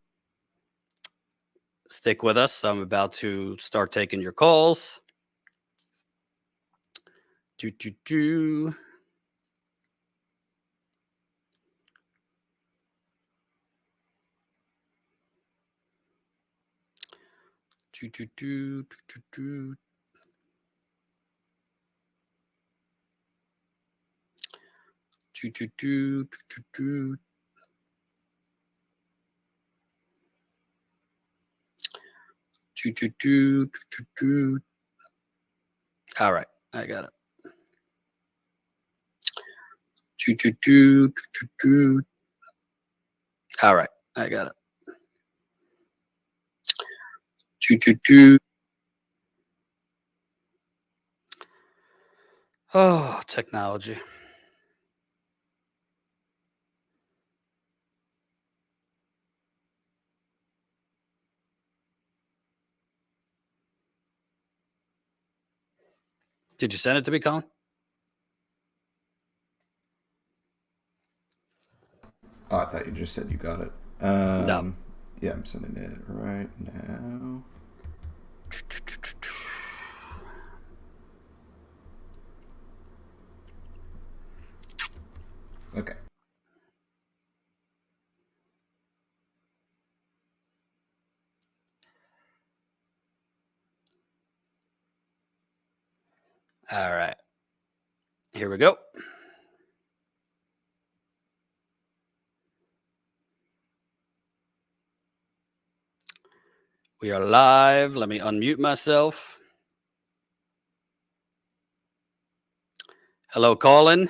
Stick with us. I'm about to start taking your calls. Do. All right, I got it. All right, I got it. Oh, technology. Did you send it to me, Colin? Oh, I thought you just said you got it. No. Yeah, I'm sending it right now. Okay. All right. Here we go. We are live. Let me unmute myself. Hello, Colin.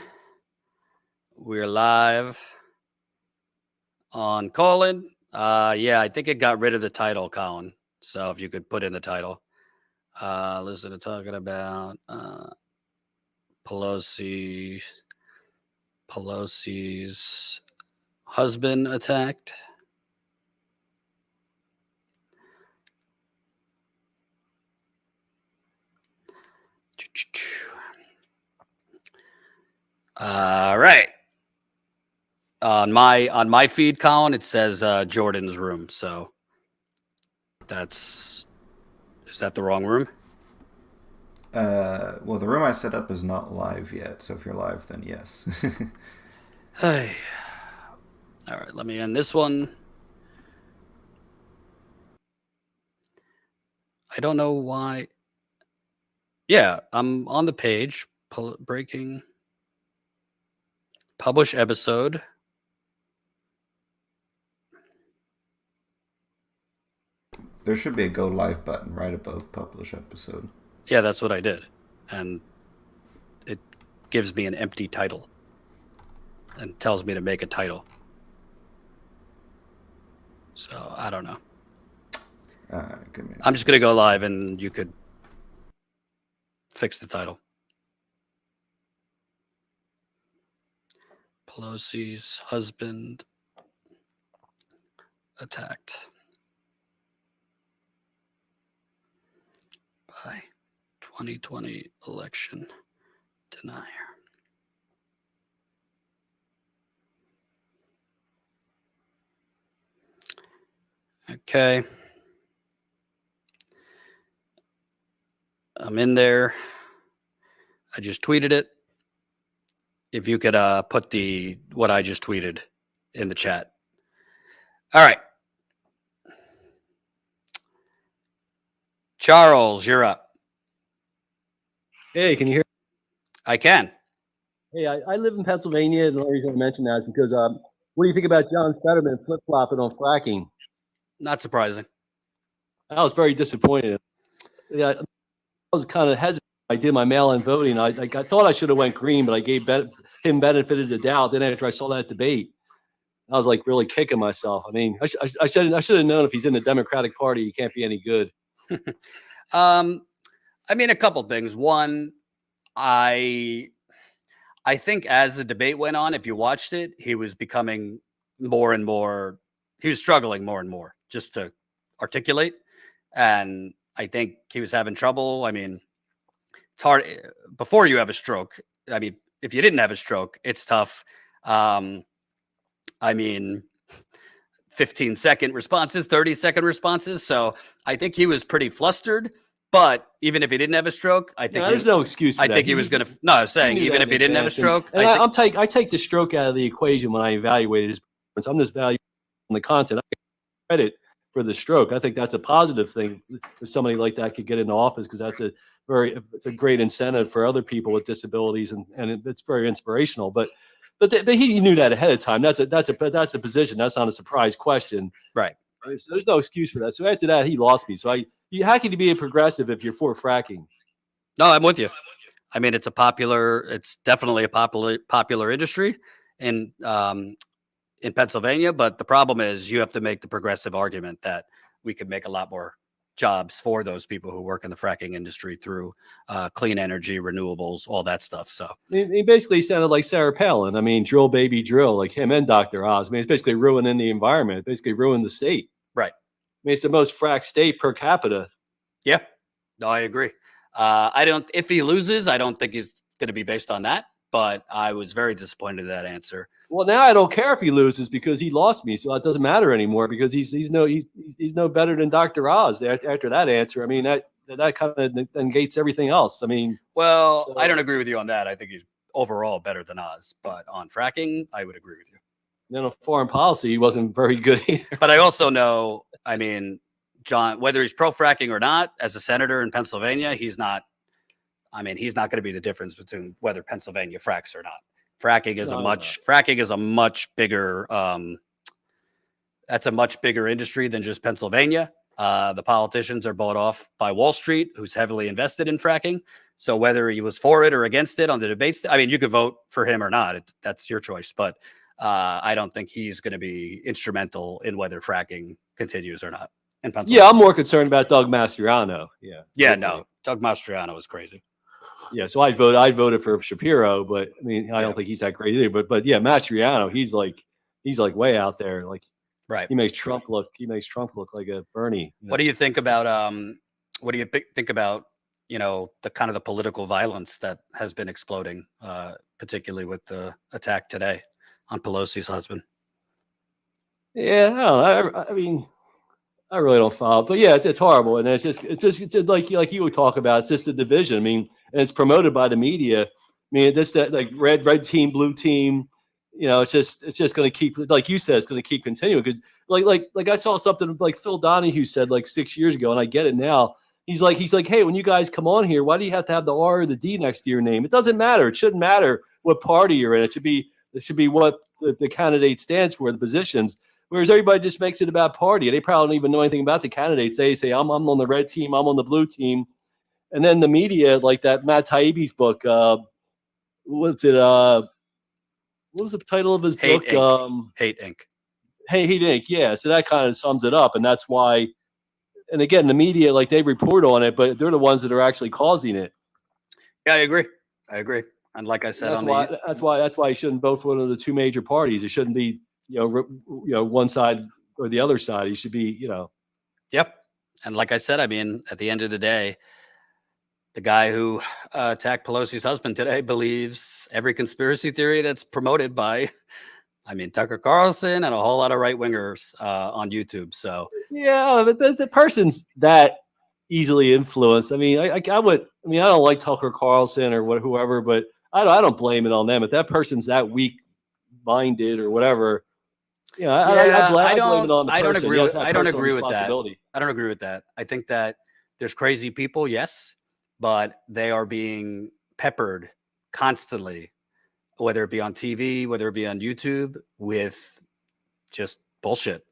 We're live on Colin. Yeah, I think it got rid of the title, Colin. So if you could put in the title. Listen to talking about Pelosi's husband attacked. All right. On my feed, Colin, it says Jordan's room. So is that the wrong room? Well, the room I set up is not live yet. So if you're live, then yes. Hey. All right. Let me end this one. I don't know why. Yeah, I'm on the page. Breaking. Publish episode. There should be a go live button right above publish episode. Yeah, that's what I did. And it gives me an empty title and tells me to make a title. So I don't know. Give me a I'm just going to go live and you could fix the title. Pelosi's husband attacked by 2020 election denier. Okay. I'm in there. I just tweeted it. If you could put what I just tweeted in the chat. All right. Charles, you're up. Hey, can you hear? I can. Hey, I live in Pennsylvania, and the only reason I mention that is because what do you think about John Fetterman flip-flopping on fracking? Not surprising. I was very disappointed. Yeah, I was kind of hesitant. I did my mail-in voting. I thought I should have went green, but I gave him benefit of the doubt. Then after I saw that debate, I was like really kicking myself. I mean, I should have known if he's in the Democratic Party, he can't be any good. I mean, a couple things. One, I think as the debate went on, if you watched it, he was becoming more and more, he was struggling more and more just to articulate. And I think he was having trouble. I mean, it's hard before you have a stroke. I mean, if you didn't have a stroke, it's tough. I mean, 15-second responses, 30-second responses. So I think he was pretty flustered. But even if he didn't have a stroke, I think there's no excuse for I that. think he was going to. No, I was saying even if he didn't have a stroke, I take the stroke out of the equation when I evaluate his performance. I'm just valuing the content. I get credit for the stroke. I think that's a positive thing if somebody like that could get into office, because it's a great incentive for other people with disabilities, and it's very inspirational. But he knew that ahead of time. That's a position. That's not a surprise question. Right. So there's no excuse for that. So after that, he lost me. So how can you be a progressive if you're for fracking? No, I'm with you. I mean, it's definitely a popular industry in Pennsylvania. But the problem is you have to make the progressive argument that we could make a lot more jobs for those people who work in the fracking industry through clean energy, renewables, all that stuff. So he basically sounded like Sarah Palin. I mean, drill, baby, drill, like him and Dr. Oz. I mean, it's basically ruining the environment. It basically ruined the state. Right. I mean, it's the most fracked state per capita. Yeah. No, I agree. If he loses, I don't think he's going to be based on that. But I was very disappointed in that answer. Well, now I don't care if he loses because he lost me, so it doesn't matter anymore because he's no better than Dr. Oz after that answer. I mean, that kind of negates everything else. I mean, well, I don't agree with you on that. I think he's overall better than Oz, but on fracking, I would agree with you. Then on foreign policy, he wasn't very good either. But I also know, I mean, John, whether he's pro fracking or not, as a senator in Pennsylvania, he's not going to be the difference between whether Pennsylvania fracks or not. Fracking is a much bigger. That's a much bigger industry than just Pennsylvania. The politicians are bought off by Wall Street, who's heavily invested in fracking. So whether he was for it or against it on the debates, I mean, you could vote for him or not. That's your choice. But I don't think he's going to be instrumental in whether fracking continues or not in Pennsylvania. Yeah, I'm more concerned about Doug Mastriano. Yeah, no, Doug Mastriano is crazy. Yeah, so I voted for Shapiro, but I mean, I don't think he's that great either. But yeah, Mastriano, he's like way out there. Like, right. He makes Trump look like a Bernie. What do you think about the kind of the political violence that has been exploding, particularly with the attack today on Pelosi's husband? Yeah, I mean, I really don't follow, but yeah, it's horrible, and it's just like you would talk about. It's just a division. I mean, and it's promoted by the media. I mean, that like red team, blue team. You know, it's just going to keep, like you said, it's going to keep continuing because like I saw something like Phil Donahue said like 6 years ago, and I get it now. He's like, hey, when you guys come on here, why do you have to have the R or the D next to your name? It doesn't matter. It shouldn't matter what party you're in. It should be what the candidate stands for, the positions. Whereas everybody just makes it about party. They probably don't even know anything about the candidates. They say, I'm on the red team, I'm on the blue team. And then the media, like that Matt Taibbi's book, what was the title of his book? Hate Inc. Hey, he didn't. Yeah. So that kind of sums it up. And that's why, and again, the media, like they report on it, but they're the ones that are actually causing it. Yeah, I agree. And like I said, That's why you shouldn't vote for one of the two major parties. It shouldn't be, one side or the other side. You should be, Yep. And like I said, I mean, at the end of the day, the guy who attacked Pelosi's husband today believes every conspiracy theory that's promoted by, I mean, Tucker Carlson and a whole lot of right wingers on YouTube. So yeah, but the person's that easily influenced. I mean, I don't like Tucker Carlson or whoever, but I don't blame it on them. If that person's that weak minded or whatever, I blame it on the person. I don't agree with. I don't agree with that. responsibility. I don't agree with that. I think that there's crazy people, yes, but they are being peppered constantly, whether it be on TV, whether it be on YouTube, with just bullshit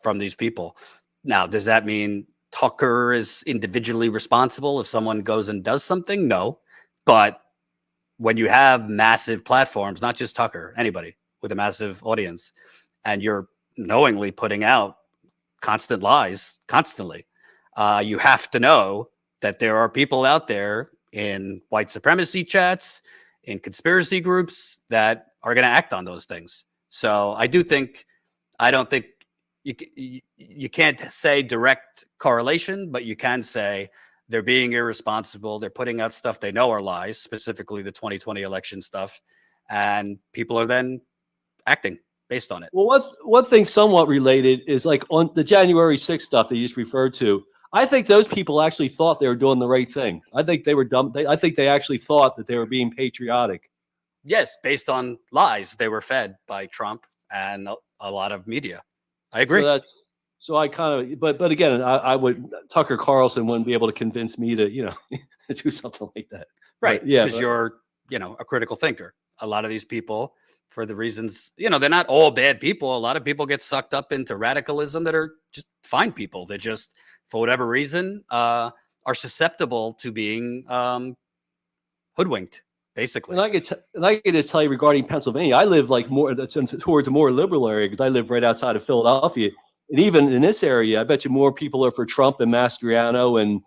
from these people. Now, does that mean Tucker is individually responsible if someone goes and does something? No, but when you have massive platforms, not just Tucker, anybody with a massive audience, and you're knowingly putting out constant lies constantly, you have to know that there are people out there in white supremacy chats, in conspiracy groups that are going to act on those things. So I don't think you can't say direct correlation, but you can say they're being irresponsible. They're putting out stuff they know are lies, specifically the 2020 election stuff, and people are then acting based on it. Well, one thing somewhat related is like on the January 6th stuff that you just referred to. I think those people actually thought they were doing the right thing. I think they were dumb. I think they actually thought that they were being patriotic. Yes, based on lies they were fed by Trump and a lot of media. I agree. So I kind of, but again, I would, Tucker Carlson wouldn't be able to convince me to, to do something like that. Right. But, yeah. Because you're, a critical thinker. A lot of these people, for the reasons, they're not all bad people. A lot of people get sucked up into radicalism that are just fine people. They just, for whatever reason, are susceptible to being hoodwinked, basically. And I could just tell you regarding Pennsylvania, I live like more towards a more liberal area because I live right outside of Philadelphia. And even in this area, I bet you more people are for Trump and Mastriano and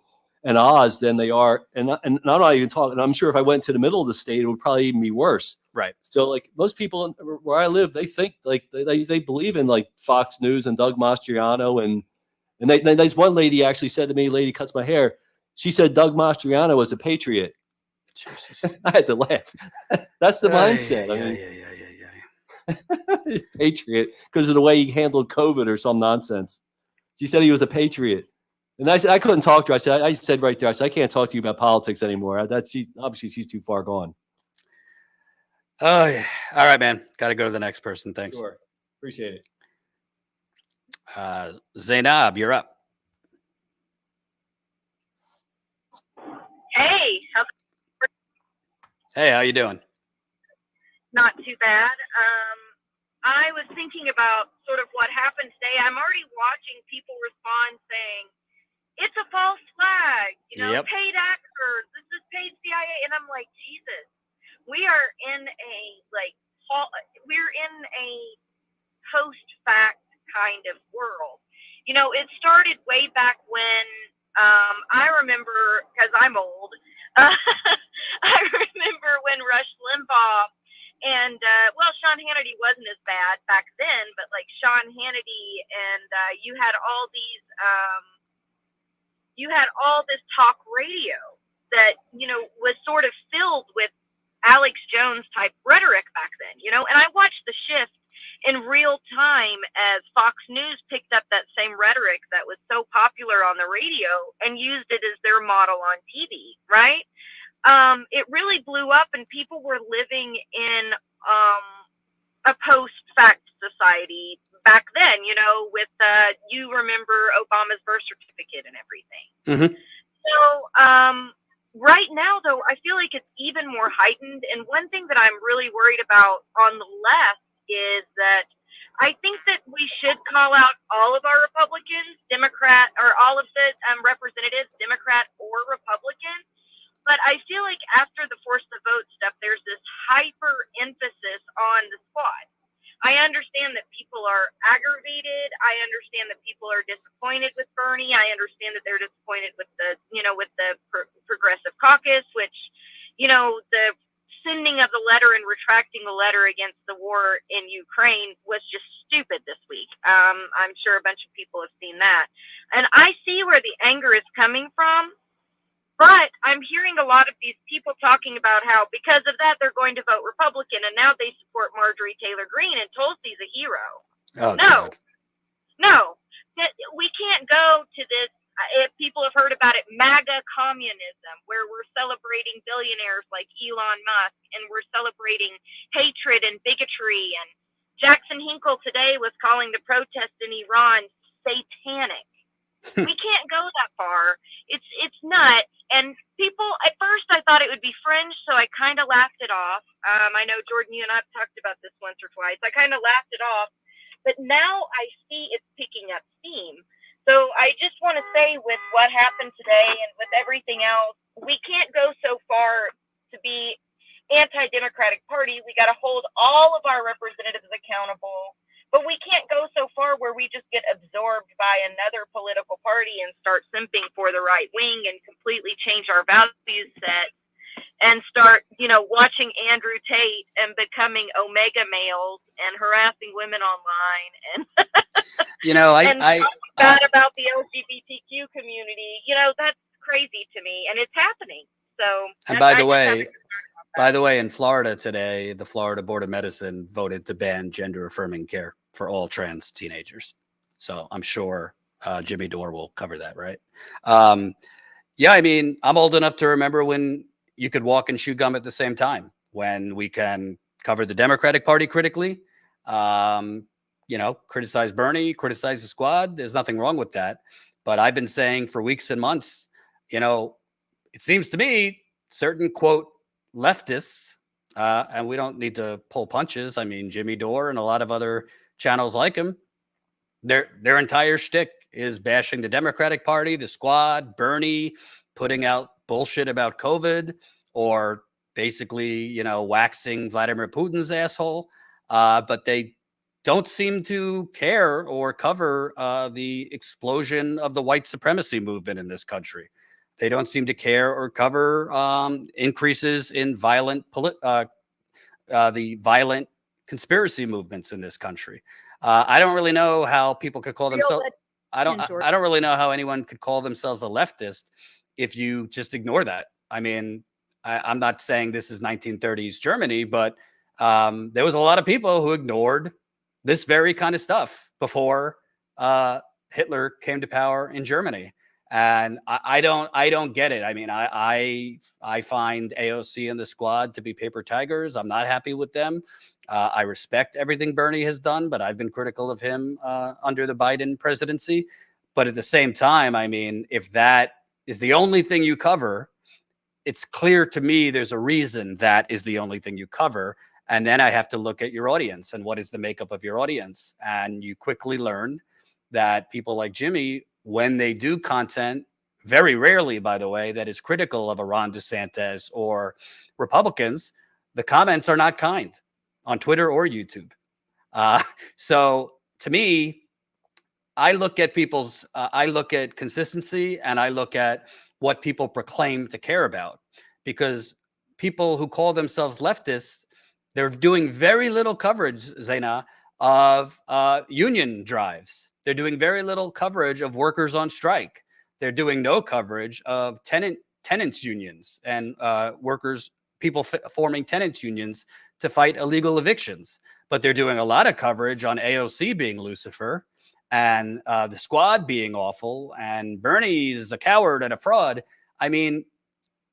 Oz than they are. And I'm not even talking. I'm sure if I went to the middle of the state, it would probably even be worse. Right. So like most people where I live, they think like they believe in like Fox News and Doug Mastriano and there's one lady actually said to me, lady cuts my hair. She said Doug Mastriano was a patriot. Jesus. I had to laugh. That's the mindset. Patriot because of the way he handled COVID or some nonsense. She said he was a patriot, and I said I couldn't talk to her. I said right there, I said I can't talk to you about politics anymore. Obviously she's too far gone. Oh yeah. All right, man. Got to go to the next person. Thanks. Sure. Appreciate it. Zainab, you're up. Hey, Hey, how you doing? not too bad. I was thinking about sort of what happened today. I'm already watching people respond saying, it's a false flag, Yep. paid actors, this is paid CIA. And I'm like, Jesus, we are in we're in a post-fact kind of world. It started way back when, I remember, because I'm old, I remember when Rush Limbaugh and, Sean Hannity wasn't as bad back then, but like Sean Hannity and you had all this talk radio that, was sort of filled with Alex Jones type rhetoric back then, and I watched the shift in real time as Fox News picked up that same rhetoric that was so popular on the radio and used it as their model on TV, right? It really blew up and people were living in a post-fact society back then, with, you remember Obama's birth certificate and everything. Mm-hmm. So, right now, though, I feel like it's even more heightened. And one thing that I'm really worried about on the left is that I think that we should call out all of our Republicans, Democrat, or all of the representatives, Democrat or Republican. But I feel like after the force the vote stuff, there's this hyper emphasis on the squad. I understand that people are understand that they're disappointed with the, with the Progressive Caucus, which, the sending of the letter and retracting the letter against the war in Ukraine was just stupid this week. I'm sure a bunch of people have seen that. And I see where the anger is coming from, but I'm hearing a lot of these people talking about how because of that, they're going to vote Republican, and now they support Marjorie Taylor Greene, and Tulsi's a hero. Oh, No, God. no, we can't go to this. If people have heard about it, MAGA communism, where we're celebrating billionaires like Elon Musk, and we're celebrating hatred and bigotry. And Jackson Hinkle today was calling the protest in Iran satanic. We can't go that far. It's nuts. And people, at first I thought it would be fringe, so I kind of laughed it off. I know, Jordan, you and I have talked about this once or twice. I kind of laughed it off. But now I see it's picking up steam. So I just want to say, with what happened today and with everything else, we can't go so far to be anti-democratic party. We got to hold all of our representatives accountable, but we can't go so far where we just get absorbed by another political party and start simping for the right wing and completely change our value set and start, watching Andrew Tate and becoming Omega males and harassing women online and I bad about the LGBTQ community. That's crazy to me, and it's happening. So, and by the way, in Florida today, the Florida Board of Medicine voted to ban gender affirming care for all trans teenagers. So I'm sure Jimmy Dore will cover that, right? Yeah, I mean, I'm old enough to remember when you could walk and chew gum at the same time, when we can cover the Democratic Party critically, criticize Bernie, criticize the squad. There's nothing wrong with that. But I've been saying for weeks and months, it seems to me certain, quote, leftists, and we don't need to pull punches. I mean, Jimmy Dore and a lot of other channels like him, their entire shtick is bashing the Democratic Party, the squad, Bernie, putting out bullshit about COVID, or basically, waxing Vladimir Putin's asshole. But they don't seem to care or cover the explosion of the white supremacy movement in this country. They don't seem to care or cover increases in the violent conspiracy movements in this country. I don't really know how people could call themselves. I don't really know how anyone could call themselves a leftist if you just ignore that. I mean, I'm not saying this is 1930s Germany, but there was a lot of people who ignored this very kind of stuff before Hitler came to power in Germany. And I don't get it. I mean, I find AOC and the squad to be paper tigers. I'm not happy with them. I respect everything Bernie has done, but I've been critical of him under the Biden presidency. But at the same time, I mean, if that is the only thing you cover, it's clear to me there's a reason that is the only thing you cover. And then I have to look at your audience and what is the makeup of your audience. And you quickly learn that people like Jimmy, when they do content, very rarely, by the way, that is critical of a Ron DeSantis or Republicans, the comments are not kind on Twitter or YouTube. So to me, I look at I look at consistency, and I look at what people proclaim to care about, because people who call themselves leftists, they're doing very little coverage, Zaina, of union drives. They're doing very little coverage of workers on strike. They're doing no coverage of tenants unions and people forming tenants unions to fight illegal evictions. But they're doing a lot of coverage on AOC being Lucifer, and the squad being awful, and Bernie is a coward and a fraud. I mean,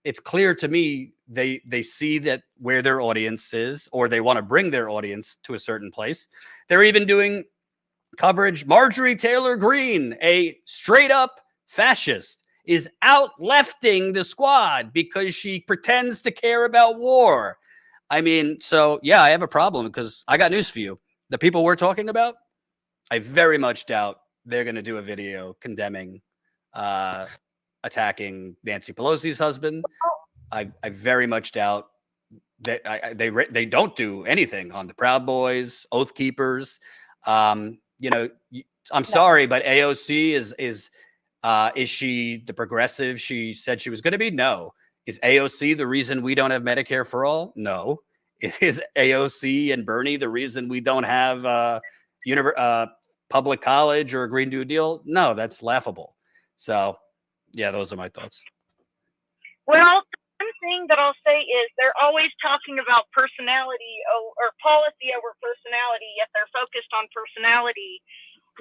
it's clear to me they see that where their audience is, or they want to bring their audience to a certain place. They're even doing coverage. Marjorie Taylor Greene, a straight up fascist, is out lefting the squad because she pretends to care about war. I mean, so yeah, I have a problem, because I got news for you. The people we're talking about, I very much doubt they're going to do a video condemning attacking Nancy Pelosi's husband. I very much doubt that they don't do anything on the Proud Boys, Oath Keepers. I'm sorry, but AOC is Is she the progressive she said she was going to be? No. Is AOC the reason we don't have Medicare for all? No. Is AOC and Bernie the reason we don't have public college or a Green New Deal? No, that's laughable. So, yeah, those are my thoughts. Well, one thing that I'll say is they're always talking about personality or policy over personality, yet they're focused on personality.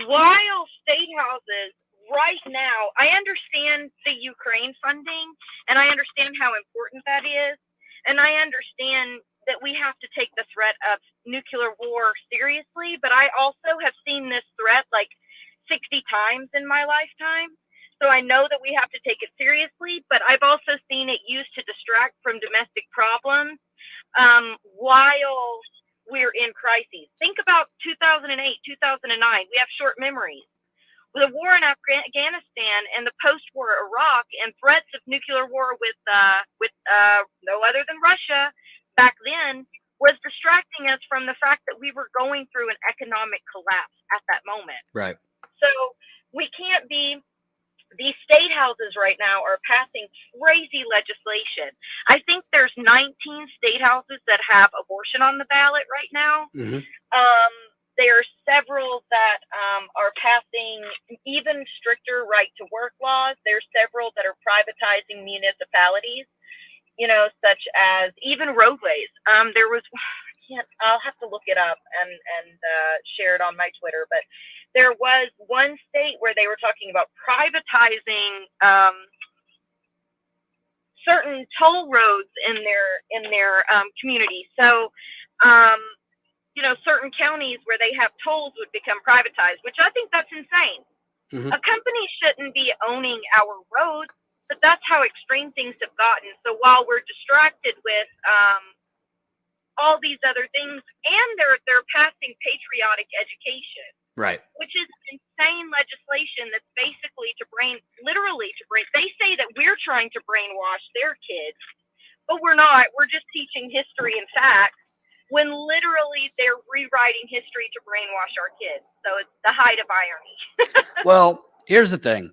While state houses right now, I understand the Ukraine funding, and I understand how important that is, and I understand that we have to take the threat of nuclear war seriously, but I also have seen this threat like 60 times in my lifetime. So I know that we have to take it seriously, but I've also seen it used to distract from domestic problems while we're in crises. Think about 2008, 2009. We have short memories. The war in Afghanistan and the post-war Iraq and threats of nuclear war with no other than Russia back then was distracting us from the fact that we were going through an economic collapse at that moment. Right. So we can't be. These state houses right now are passing crazy legislation. I think there's 19 state houses that have abortion on the ballot right now. Mm-hmm. There's several that are passing even stricter right to work laws. There's several that are privatizing municipalities, such as even roadways. There was, I'll have to look it up and share it on my Twitter, but there was one state where they were talking about privatizing certain toll roads in their community. So, certain counties where they have tolls would become privatized, which I think that's insane. Mm-hmm. A company shouldn't be owning our roads, but that's how extreme things have gotten. So while we're distracted with all these other things, and they're passing patriotic education. Right. Which is insane legislation that's basically they say that we're trying to brainwash their kids, but we're not. We're just teaching history and facts when literally they're rewriting history to brainwash our kids. So it's the height of irony. Well, here's the thing.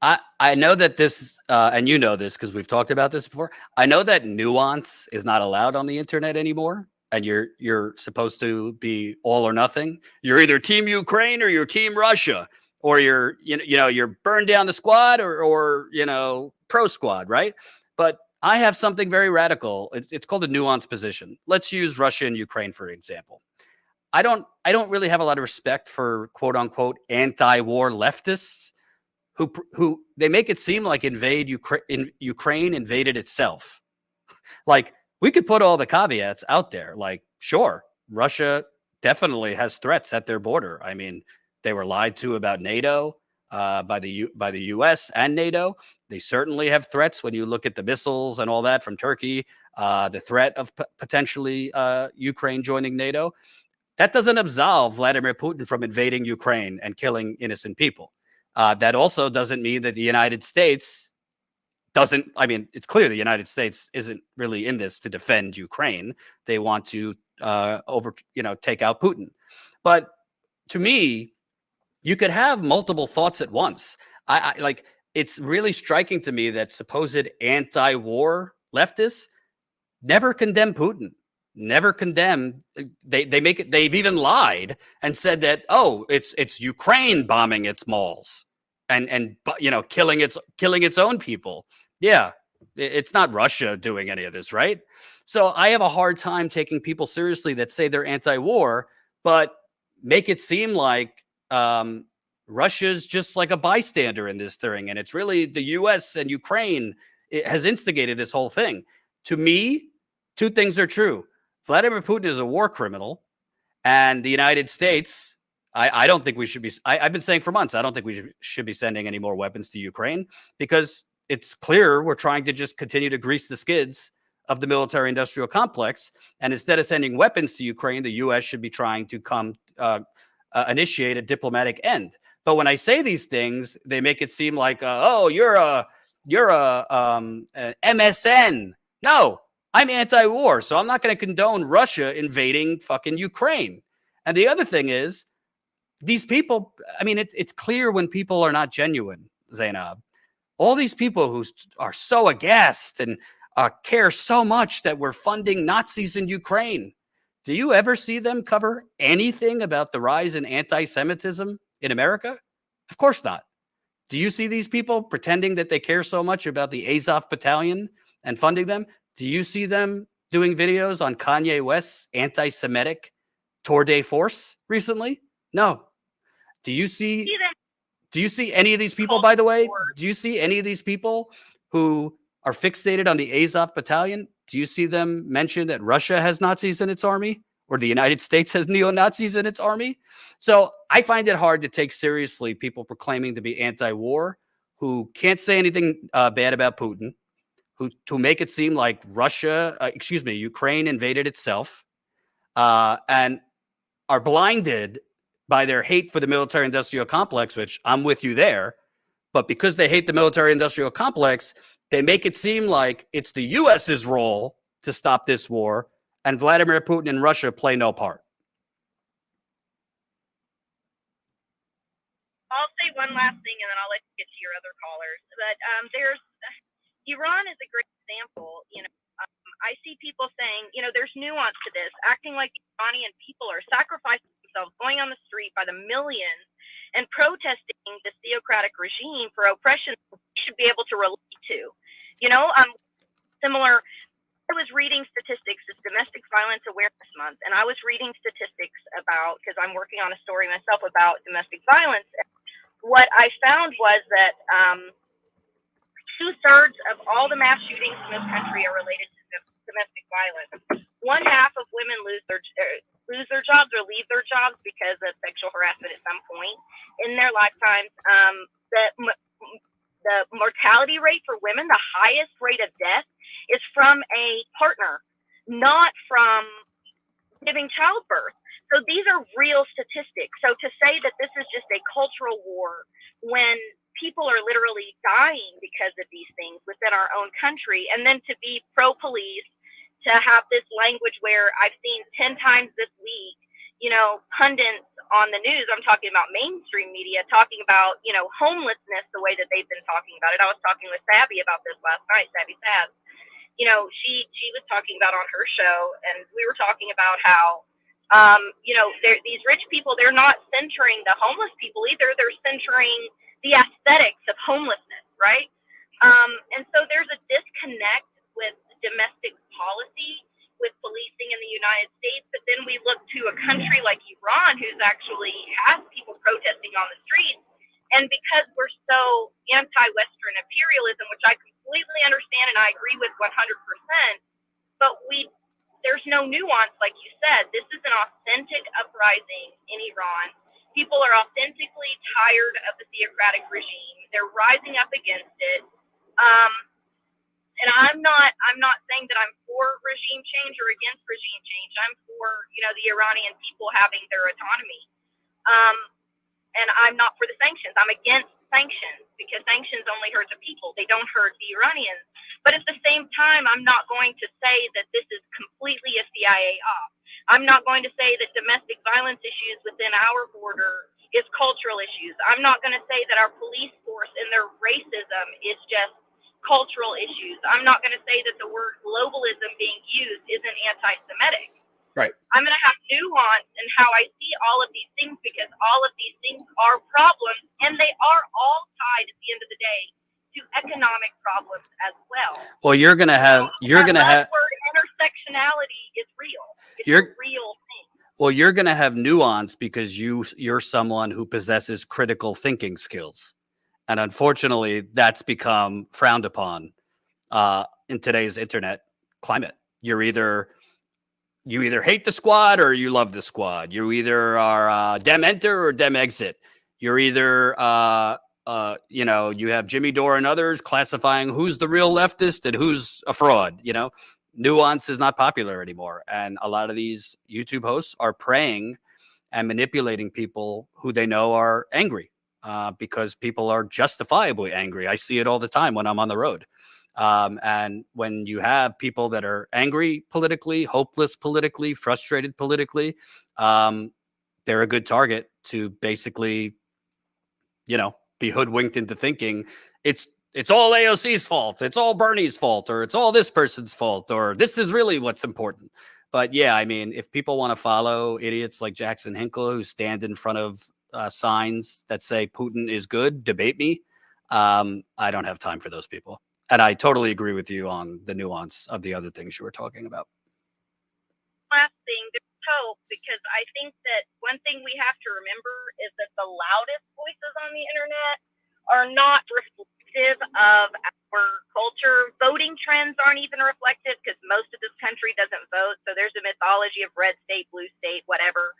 I know that this, and you know this because we've talked about this before. I know that nuance is not allowed on the internet anymore. And you're supposed to be all or nothing. You're either Team Ukraine or you're Team Russia, or you're burn down the squad or pro squad, right? But I have something very radical. It's called a nuanced position. Let's use Russia and Ukraine for example. I don't really have a lot of respect for quote unquote anti-war leftists who they make it seem like Ukraine invaded itself. Like, we could put all the caveats out there. Like, sure, Russia definitely has threats at their border. I mean, they were lied to about NATO by the U.S. and NATO. They certainly have threats when you look at the missiles and all that from Turkey. The threat of potentially Ukraine joining NATO. That doesn't absolve Vladimir Putin from invading Ukraine and killing innocent people. That also doesn't mean that the United States it's clear the United States isn't really in this to defend Ukraine. They want to take out Putin. But to me, you could have multiple thoughts at once. It's really striking to me that supposed anti-war leftists never condemn Putin, never condemn. They've even lied and said that, it's Ukraine bombing its malls and killing its own people. Yeah, it's not Russia doing any of this, right? So I have a hard time taking people seriously that say they're anti-war, but make it seem like Russia's just like a bystander in this thing, and it's really the U.S. and Ukraine has instigated this whole thing. To me, two things are true. Vladimir Putin is a war criminal, and the United States, I don't think we should be. I've been saying for months, I don't think we should be sending any more weapons to Ukraine because it's clear we're trying to just continue to grease the skids of the military-industrial complex. And instead of sending weapons to Ukraine, the U.S. should be trying to initiate a diplomatic end. But when I say these things, they make it seem like, you're a MSN. No, I'm anti-war, so I'm not going to condone Russia invading fucking Ukraine. And the other thing is, these people, I mean, it's clear when people are not genuine. Zainab. All these people who are so aghast and care so much that we're funding Nazis in Ukraine. Do you ever see them cover anything about the rise in anti-Semitism in America? Of course not. Do you see these people pretending that they care so much about the Azov battalion and funding them? Do you see them doing videos on Kanye West's anti-Semitic Tour de Force recently? No. Do you see any of these people, by the way? Do you see any of these people who are fixated on the Azov battalion? Do you see them mention that Russia has Nazis in its army or the United States has neo-Nazis in its army? So I find it hard to take seriously people proclaiming to be anti-war who can't say anything bad about Putin, who to make it seem like Ukraine invaded itself, and are blinded by their hate for the military-industrial complex, which I'm with you there. But because they hate the military-industrial complex, they make it seem like it's the U.S.'s role to stop this war, and Vladimir Putin and Russia play no part. I'll say one last thing, and then I'll let you get to your other callers. But Iran is a great example. I see people saying, there's nuance to this, acting like the Iranian people are sacrificing themselves, going on the street by the millions and protesting this theocratic regime for oppression we should be able to relate to. Similar. I was reading statistics. It's Domestic Violence Awareness Month, and I was reading statistics about, because I'm working on a story myself about domestic violence. What I found was that 2/3 of all the mass shootings in this country are related to domestic violence. 1/2 of women lose their jobs or leave their jobs because of sexual harassment at some point in their lifetimes. The mortality rate for women, the highest rate of death, is from a partner, not from giving childbirth. So these are real statistics. So to say that this is just a cultural war when people are literally dying because of these things within our own country, and then to be pro-police, to have this language where I've seen 10 times this week, pundits on the news, I'm talking about mainstream media, talking about, homelessness the way that they've been talking about it. I was talking with Sabby about this last night, Sabby Sabs. She was talking about on her show, and we were talking about how, these rich people, they're not centering the homeless people either. They're centering the aesthetics of homelessness, right? And so there's a disconnect with domestic policy, with policing in the United States, but then we look to a country like Iran, who's actually has people protesting on the streets. And because we're so anti-Western imperialism, which I completely understand and I agree with 100%, but there's no nuance, like you said. This is an authentic uprising in Iran. People are authentically tired of the theocratic regime. They're rising up against it. And I'm not saying that I'm for regime change or against regime change. I'm for, the Iranian people having their autonomy. And I'm not for the sanctions. I'm against sanctions because sanctions only hurt the people. They don't hurt the Iranians. But at the same time, I'm not going to say that this is completely a CIA op. I'm not going to say that domestic violence issues within our border is cultural issues. I'm not going to say that our police force and their racism is just cultural issues. I'm not going to say that the word globalism being used isn't anti-Semitic. Right. I'm going to have nuance in how I see all of these things because all of these things are problems, and they are all tied at the end of the day to economic problems as well. Well, you're going to have word intersectionality is real. It's a real thing. Well, you're going to have nuance because you're someone who possesses critical thinking skills. And unfortunately, that's become frowned upon in today's internet climate. You either hate the squad or you love the squad. You either are Dem enter or Dem exit. You're either, you have Jimmy Dore and others classifying who's the real leftist and who's a fraud. Nuance is not popular anymore. And a lot of these YouTube hosts are preying and manipulating people who they know are angry. Because people are justifiably angry. I see it all the time when I'm on the road. And when you have people that are angry politically, hopeless politically, frustrated politically, they're a good target to basically, be hoodwinked into thinking it's all AOC's fault, it's all Bernie's fault, or it's all this person's fault, or this is really what's important. But yeah, I mean, if people want to follow idiots like Jackson Hinkle who stand in front of signs that say Putin is good, debate me. I don't have time for those people. And I totally agree with you on the nuance of the other things you were talking about. Last thing, there's hope, because I think that one thing we have to remember is that the loudest voices on the internet are not reflective of our culture. Voting trends aren't even reflective because most of this country doesn't vote. So there's a mythology of red state, blue state, whatever.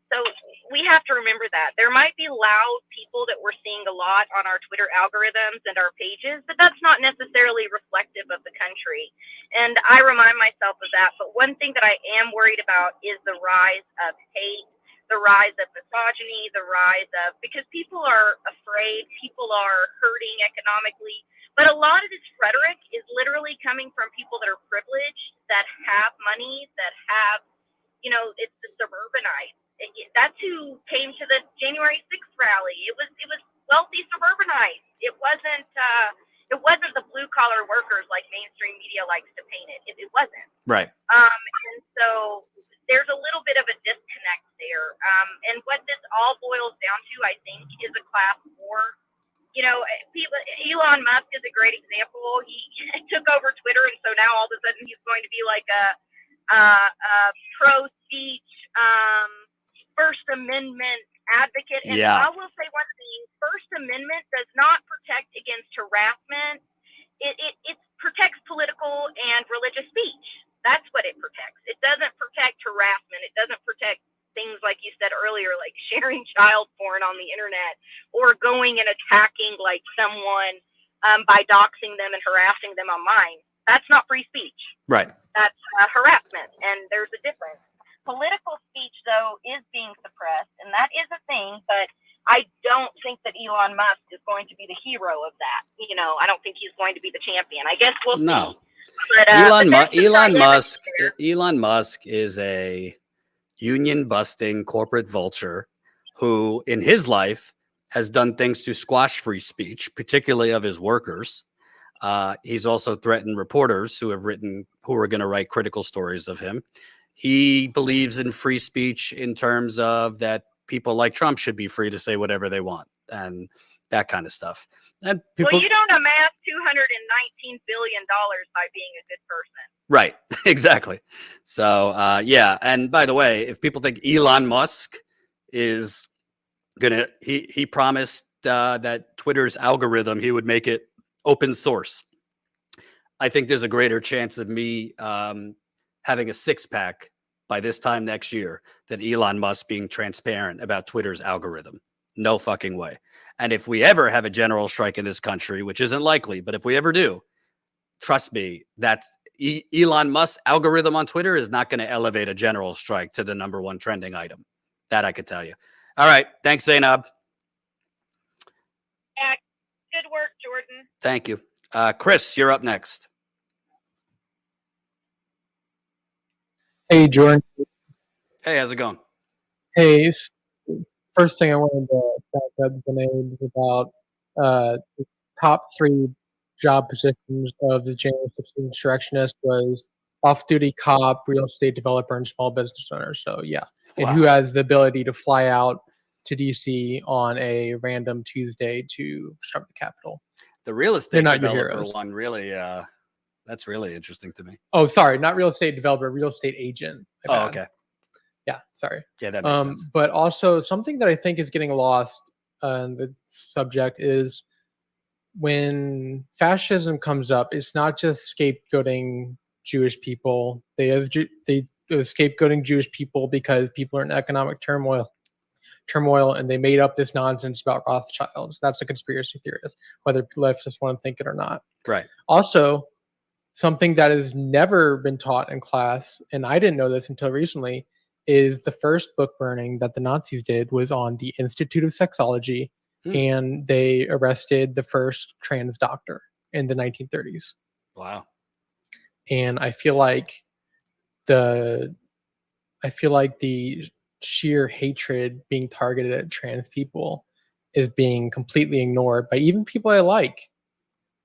So we have to remember that there might be loud people that we're seeing a lot on our Twitter algorithms and our pages, but that's not necessarily reflective of the country. And I remind myself of that. But one thing that I am worried about is the rise of hate, the rise of misogyny, the rise of, because people are afraid, people are hurting economically. But a lot of this rhetoric is literally coming from people that are privileged, that have money, that have, it's the suburbanites. That's who came to the January 6th rally. It was wealthy suburbanites. It wasn't the blue collar workers like mainstream media likes to paint it. It wasn't. Right. And so there's a little bit of a disconnect there. And what this all boils down to, I think, is a class war. Elon Musk is a great example. He took over Twitter, and so now all of a sudden he's going to be like a pro-speech, First Amendment advocate. And Yeah. I will say one thing: First Amendment does not protect against harassment. It protects political and religious speech. That's what it protects. It doesn't protect harassment. It doesn't protect things like you said earlier, like sharing child porn on the internet or going and attacking like someone by doxing them and harassing them online. That's not free speech. Right. That's harassment, and there's a difference. Political speech, though, is being suppressed, and that is a thing, but I don't think that Elon Musk is going to be the hero of that. I don't think he's going to be the champion. I guess we'll No. see. But, Elon Musk is a union-busting corporate vulture who, in his life, has done things to squash free speech, particularly of his workers. He's also threatened reporters who are going to write critical stories of him. He believes in free speech in terms of that people like Trump should be free to say whatever they want and that kind of stuff. And people, well, you don't amass $219 billion by being a good person. Right. Exactly. So, yeah. And by the way, if people think Elon Musk is he promised that Twitter's algorithm, he would make it open source. I think there's a greater chance of me having a six-pack by this time next year than Elon Musk being transparent about Twitter's algorithm. No fucking way. And if we ever have a general strike in this country, which isn't likely, but if we ever do, trust me, that Elon Musk's algorithm on Twitter is not going to elevate a general strike to the #1 trending item. That I could tell you. All right. Thanks, Zainab. Good work, Jordan. Thank you. Chris, you're up next. Hey, Jordan. Hey, how's it going? Hey, first thing I wanted to back up the about the top 3 job positions of the January 6th insurrectionists was off-duty cop, real estate developer, and small business owner. So yeah, and who has the ability to fly out to DC on a random Tuesday to storm the Capitol. The real estate developer one really, that's really interesting to me. Oh, sorry, not real estate developer, real estate agent. Oh, okay. Yeah, sorry. Yeah, that makes sense. But also something that I think is getting lost on the subject is when fascism comes up, it's not just scapegoating Jewish people. They are scapegoating Jewish people because people are in economic turmoil, and they made up this nonsense about Rothschilds. That's a conspiracy theorist, whether leftists want to think it or not. Right. Also, something that has never been taught in class, and I didn't know this until recently, is the first book burning that the Nazis did was on the Institute of Sexology, and they arrested the first trans doctor in the 1930s. Wow. And I feel like the sheer hatred being targeted at trans people is being completely ignored by even people I like.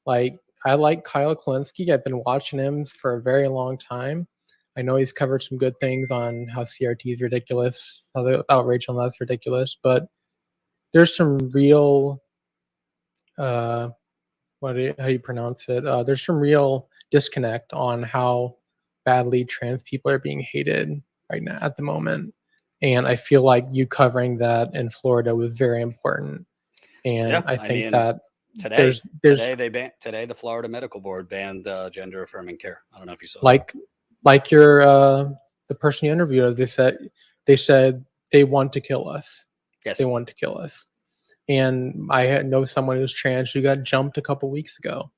Like, I like Kyle Kalinske. I've been watching him for a very long time. I know he's covered some good things on how CRT is ridiculous, how the outrage on that's ridiculous, but there's some real, how do you pronounce it? There's some real disconnect on how badly trans people are being hated right now at the moment. And I feel like you covering that in Florida was very important. And Yeah, I think mean, that today there's today the Florida Medical Board banned gender affirming care. I don't know if you saw like your the person you interviewed, they said they want to kill us. Yes. They want to kill us. And I know someone who's trans who got jumped a couple weeks ago.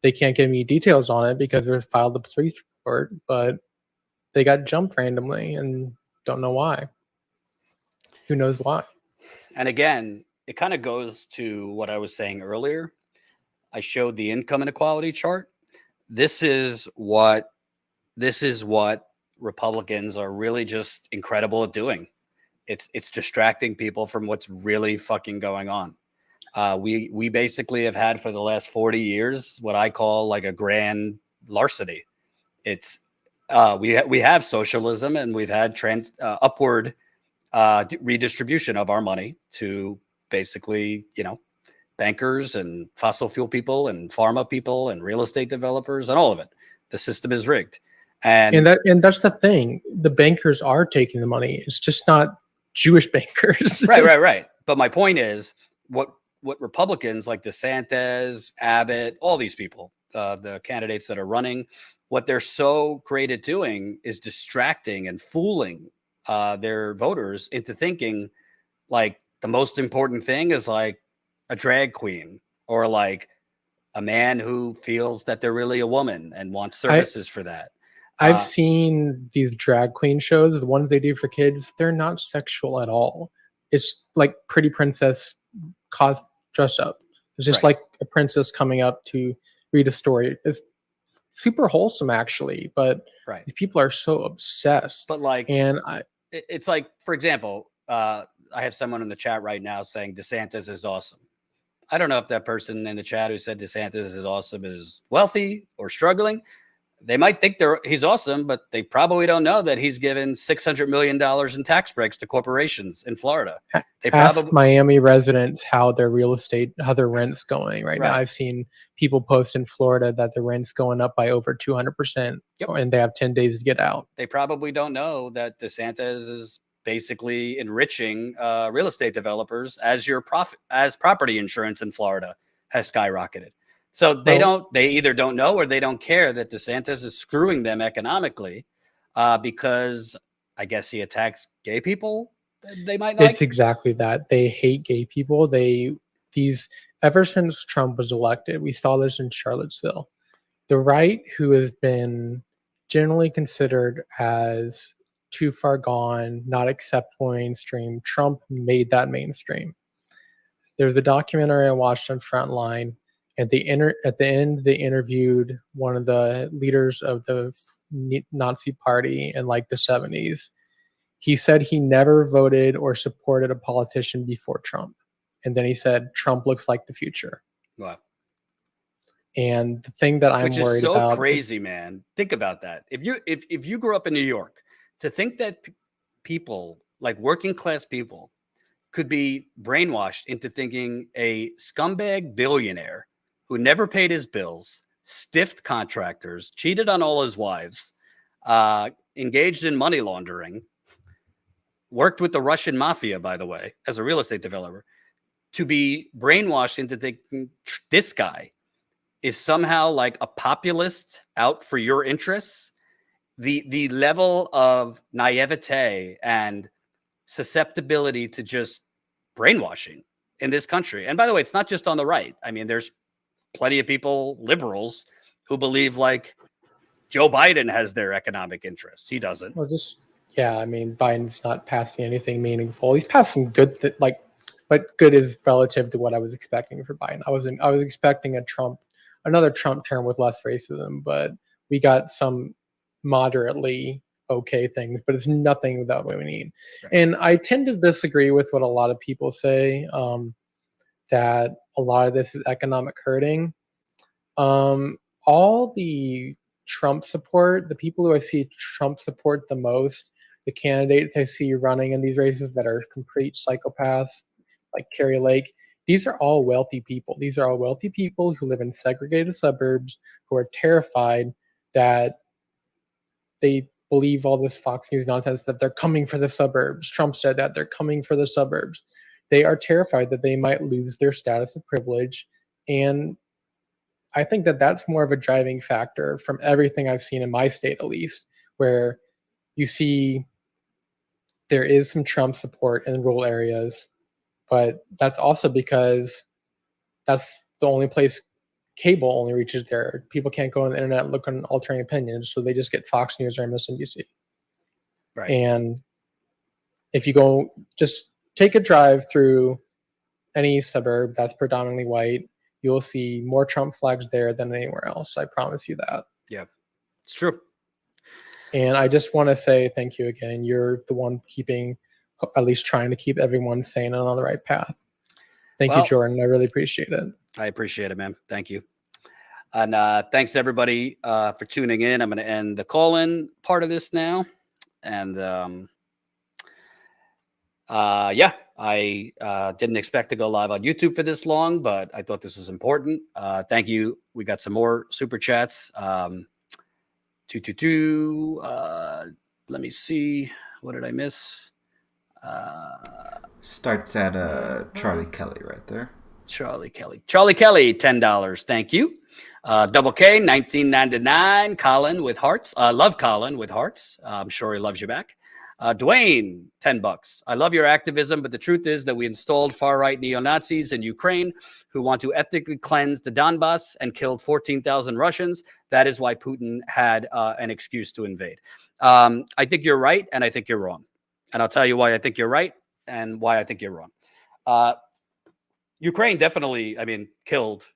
They can't give me details on it because they filed a police report, but they got jumped randomly and don't know why. Who knows why? And again, it kind of goes to what I was saying earlier. I showed the income inequality chart. This is what Republicans are really just incredible at doing. It's distracting people from what's really fucking going on. We basically have had for the last 40 years what I call like a grand larceny. It's we have socialism, and we've had upward redistribution of our money to basically, bankers and fossil fuel people and pharma people and real estate developers and all of it. The system is rigged. And that's the thing. The bankers are taking the money. It's just not Jewish bankers. Right. But my point is, what Republicans like DeSantis, Abbott, all these people, the candidates that are running, what they're so great at doing is distracting and fooling their voters into thinking like the most important thing is like a drag queen or like a man who feels that they're really a woman and wants services for that. I've seen these drag queen shows, the ones they do for kids. They're not sexual at all. It's like pretty princess dressed up. It's just like a princess coming up to read a story. It's super wholesome, actually, but these people are so obsessed. But like, and it's like, for example, I have someone in the chat right now saying DeSantis is awesome. I don't know if that person in the chat who said DeSantis is awesome is wealthy or struggling. They might think he's awesome, but they probably don't know that he's given $600 million in tax breaks to corporations in Florida. Ask Miami residents how their rent's going right now. I've seen people post in Florida that the rent's going up by over 200%, and they have 10 days to get out. They probably don't know that DeSantis is basically enriching real estate developers as property insurance in Florida has skyrocketed. So they either don't know or they don't care that DeSantis is screwing them economically because I guess he attacks gay people. They might like. It's exactly that. They hate gay people. Ever since Trump was elected, we saw this in Charlottesville. The right, who has been generally considered as too far gone, not acceptable mainstream, Trump made that mainstream. There's a documentary I watched on Frontline. At the end, they interviewed one of the leaders of the Nazi Party in like the 70s. He said he never voted or supported a politician before Trump. And then he said, Trump looks like the future. Wow. And the thing that I'm worried about. Which is so crazy, man. Think about that. If you grew up in New York, to think that people, like working class people, could be brainwashed into thinking a scumbag billionaire who never paid his bills, stiffed contractors, cheated on all his wives, engaged in money laundering, worked with the Russian mafia, by the way, as a real estate developer, to be brainwashed into thinking this guy is somehow like a populist out for your interests. The level of naivete and susceptibility to just brainwashing in this country. And by the way, it's not just on the right. I mean, there's plenty of people, liberals, who believe like Joe Biden has their economic interests. He doesn't. Well, I mean, Biden's not passing anything meaningful. He's passing good, but good is relative to what I was expecting for Biden. I was expecting another Trump term with less racism, but we got some moderately okay things, but it's nothing that we need. Right. And I tend to disagree with what a lot of people say. that a lot of this is economic hurting. All the Trump support, the people who I see Trump support the most, the candidates I see running in these races that are complete psychopaths, like Carrie Lake, these are all wealthy people. These are all wealthy people who live in segregated suburbs who are terrified that they believe all this Fox News nonsense that they're coming for the suburbs. Trump said that they're coming for the suburbs. They are terrified that they might lose their status of privilege. And I think that that's more of a driving factor from everything I've seen in my state, at least, where you see there is some Trump support in rural areas, but that's also because that's the only place cable only reaches there. People can't go on the internet and look on altering opinions, so they just get Fox News or MSNBC. Right. And if you go, just take a drive through any suburb that's predominantly white, you'll see more Trump flags there than anywhere else. I promise you that. Yeah, it's true. And I just want to say thank you again. You're the one keeping, at least trying to keep everyone sane and on the right path. Thank you, Jordan. I really appreciate it. I appreciate it, man. Thank you. And thanks, everybody, for tuning in. I'm going to end the call-in part of this now. And yeah, I didn't expect to go live on YouTube for this long, but I thought this was important. Thank you. We got some more super chats. 222. Let me see. What did I miss? Starts at Charlie Kelly right there. Charlie Kelly, $10. Thank you. Double K, 1999. Colin with hearts. I love Colin with hearts. I'm sure he loves you back. Dwayne, $10. I love your activism, but the truth is that we installed far-right neo-Nazis in Ukraine who want to ethnically cleanse the Donbass and killed 14,000 Russians. That is why Putin had an excuse to invade. I think you're right, and I think you're wrong. And I'll tell you why I think you're right and why I think you're wrong. Ukraine definitely, killed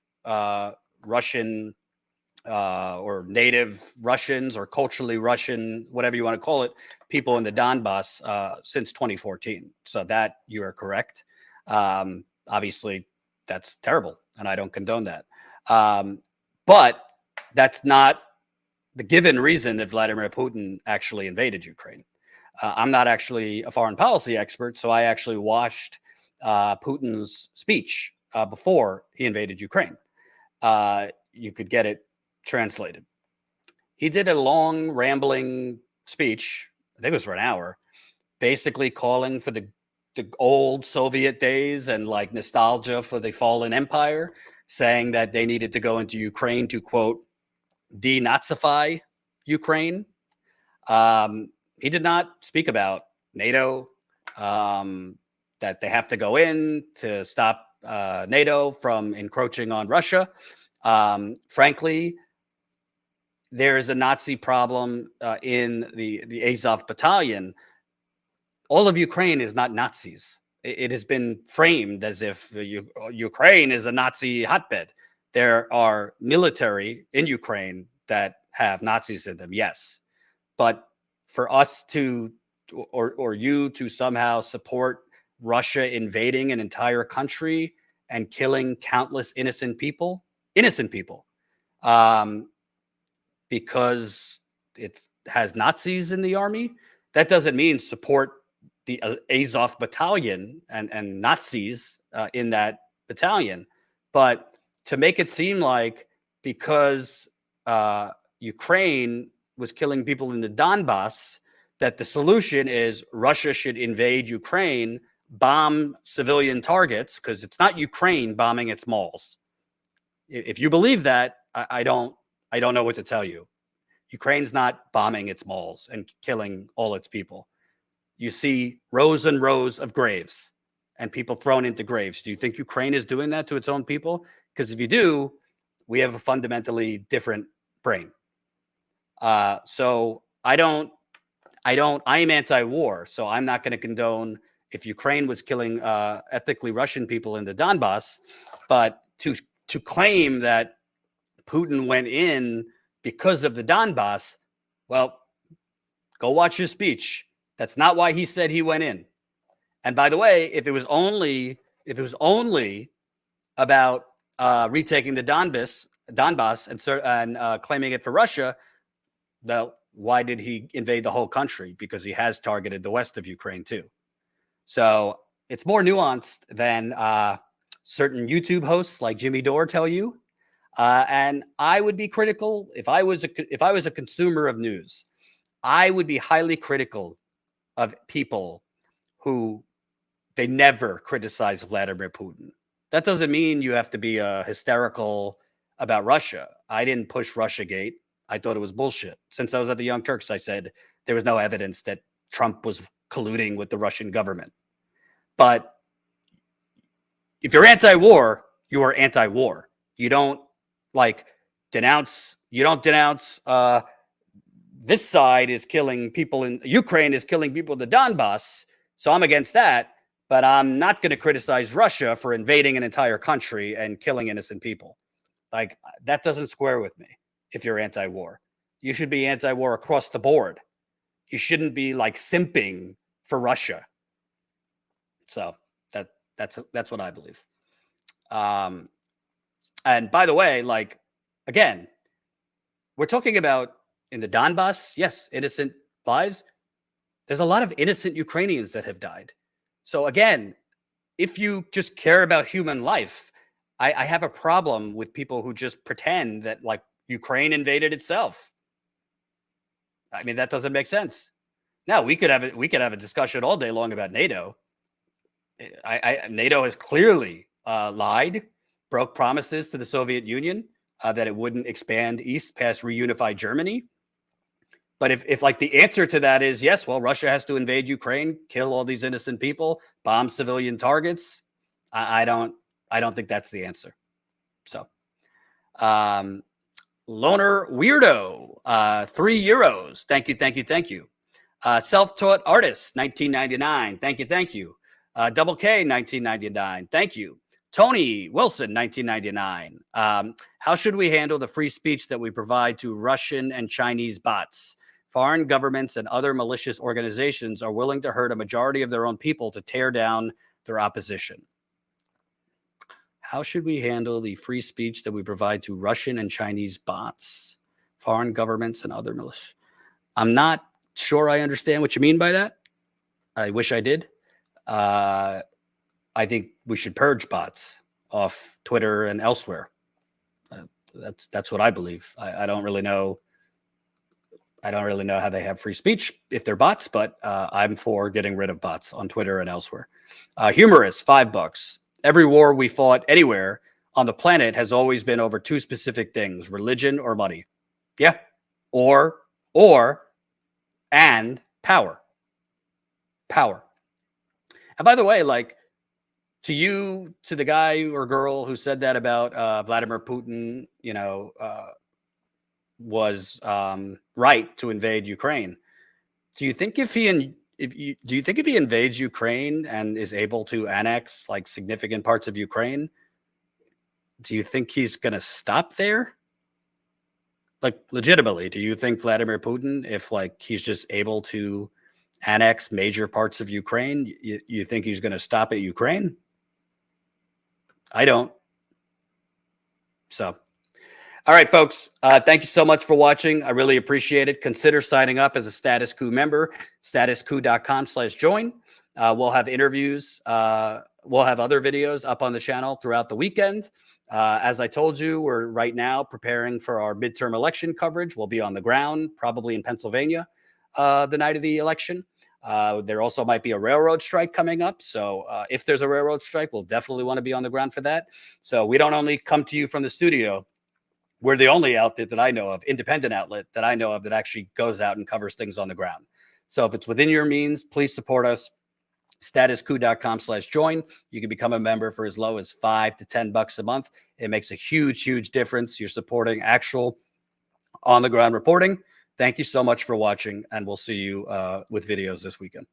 Russian or native Russians or culturally Russian, whatever you want to call it, people in the Donbass since 2014. So that you are correct. Obviously, that's terrible, and I don't condone that. But that's not the given reason that Vladimir Putin actually invaded Ukraine. I'm not actually a foreign policy expert, so I actually watched Putin's speech before he invaded Ukraine. You could get it translated. He did a long, rambling speech, I think it was for an hour, basically calling for the old Soviet days and like nostalgia for the fallen empire, saying that they needed to go into Ukraine to, quote, denazify Ukraine. He did not speak about NATO, that they have to go in to stop NATO from encroaching on Russia. Frankly, there is a Nazi problem in the Azov battalion. All of Ukraine is not Nazis. It has been framed as if Ukraine is a Nazi hotbed. There are military in Ukraine that have Nazis in them, yes. But for us to, or you to somehow support Russia invading an entire country and killing countless innocent people, because it has Nazis in the army, that doesn't mean support the Azov battalion and Nazis in that battalion. But to make it seem like because Ukraine was killing people in the Donbass, that the solution is Russia should invade Ukraine, bomb civilian targets, because it's not Ukraine bombing its malls. If you believe that, I don't know what to tell you. Ukraine's not bombing its malls and killing all its people. You see rows and rows of graves and people thrown into graves. Do you think Ukraine is doing that to its own people? Because if you do, we have a fundamentally different brain. So I am anti-war, so I'm not going to condone if Ukraine was killing ethnically Russian people in the Donbass, but to claim that Putin went in because of the Donbass, well, go watch his speech. That's not why he said he went in. And by the way, if it was only about retaking the Donbass and claiming it for Russia, well, why did he invade the whole country? Because he has targeted the west of Ukraine too. So it's more nuanced than certain YouTube hosts like Jimmy Dore tell you. And I would be critical if I was a consumer of news. I would be highly critical of people who they never criticize Vladimir Putin. That doesn't mean you have to be hysterical about Russia. I didn't push Russiagate. I thought it was bullshit. Since I was at the Young Turks, I said there was no evidence that Trump was colluding with the Russian government. But if you're anti-war, you are anti-war. You don't denounce. You don't denounce. This side is killing people in Ukraine, is killing people in the Donbass. So I'm against that. But I'm not going to criticize Russia for invading an entire country and killing innocent people. Like, that doesn't square with me. If you're anti-war, you should be anti-war across the board. You shouldn't be simping for Russia. So that's what I believe. And by the way, again, we're talking about in the Donbass, yes, innocent lives. There's a lot of innocent Ukrainians that have died. So again, if you just care about human life, I have a problem with people who just pretend that Ukraine invaded itself. I mean, that doesn't make sense. Now we could have a discussion all day long about NATO. NATO has clearly lied, broke promises to the Soviet Union that it wouldn't expand east past reunified Germany. But if the answer to that is yes, well, Russia has to invade Ukraine, kill all these innocent people, bomb civilian targets, I don't think that's the answer. So, Loner Weirdo, €3. Thank you. Self-taught artist, 1999. Thank you. Double K, 1999. Thank you. Tony Wilson, 1999. How should we handle the free speech that we provide to Russian and Chinese bots? Foreign governments and other malicious organizations are willing to hurt a majority of their own people to tear down their opposition. How should we handle the free speech that we provide to Russian and Chinese bots, foreign governments and other malicious? I'm not sure I understand what you mean by that. I wish I did. I think we should purge bots off Twitter and elsewhere. That's what I believe. I don't really know. I don't really know how they have free speech if they're bots, but I'm for getting rid of bots on Twitter and elsewhere. Humorous, $5. Every war we fought anywhere on the planet has always been over two specific things: religion or money. Yeah. And power. Power. And by the way, to the guy or girl who said that about Vladimir Putin, was right to invade Ukraine. Do you think if he invades Ukraine and is able to annex significant parts of Ukraine, do you think he's going to stop there? Legitimately, do you think Vladimir Putin, if he's just able to annex major parts of Ukraine, you think he's going to stop at Ukraine? I don't. So, all right, folks, thank you so much for watching. I really appreciate it. Consider signing up as a Status Coup member, statuscoup.com/join. We'll have interviews. We'll have other videos up on the channel throughout the weekend. As I told you, we're right now preparing for our midterm election coverage. We'll be on the ground, probably in Pennsylvania, the night of the election. There also might be a railroad strike coming up. So if there's a railroad strike, we'll definitely want to be on the ground for that. So we don't only come to you from the studio. We're the only outlet that I know of, independent outlet that I know of, that actually goes out and covers things on the ground. So if it's within your means, please support us. statuscoup.com/join. You can become a member for as low as $5 to $10 a month. It makes a huge, huge difference. You're supporting actual on the ground reporting. Thank you so much for watching, and we'll see you with videos this weekend.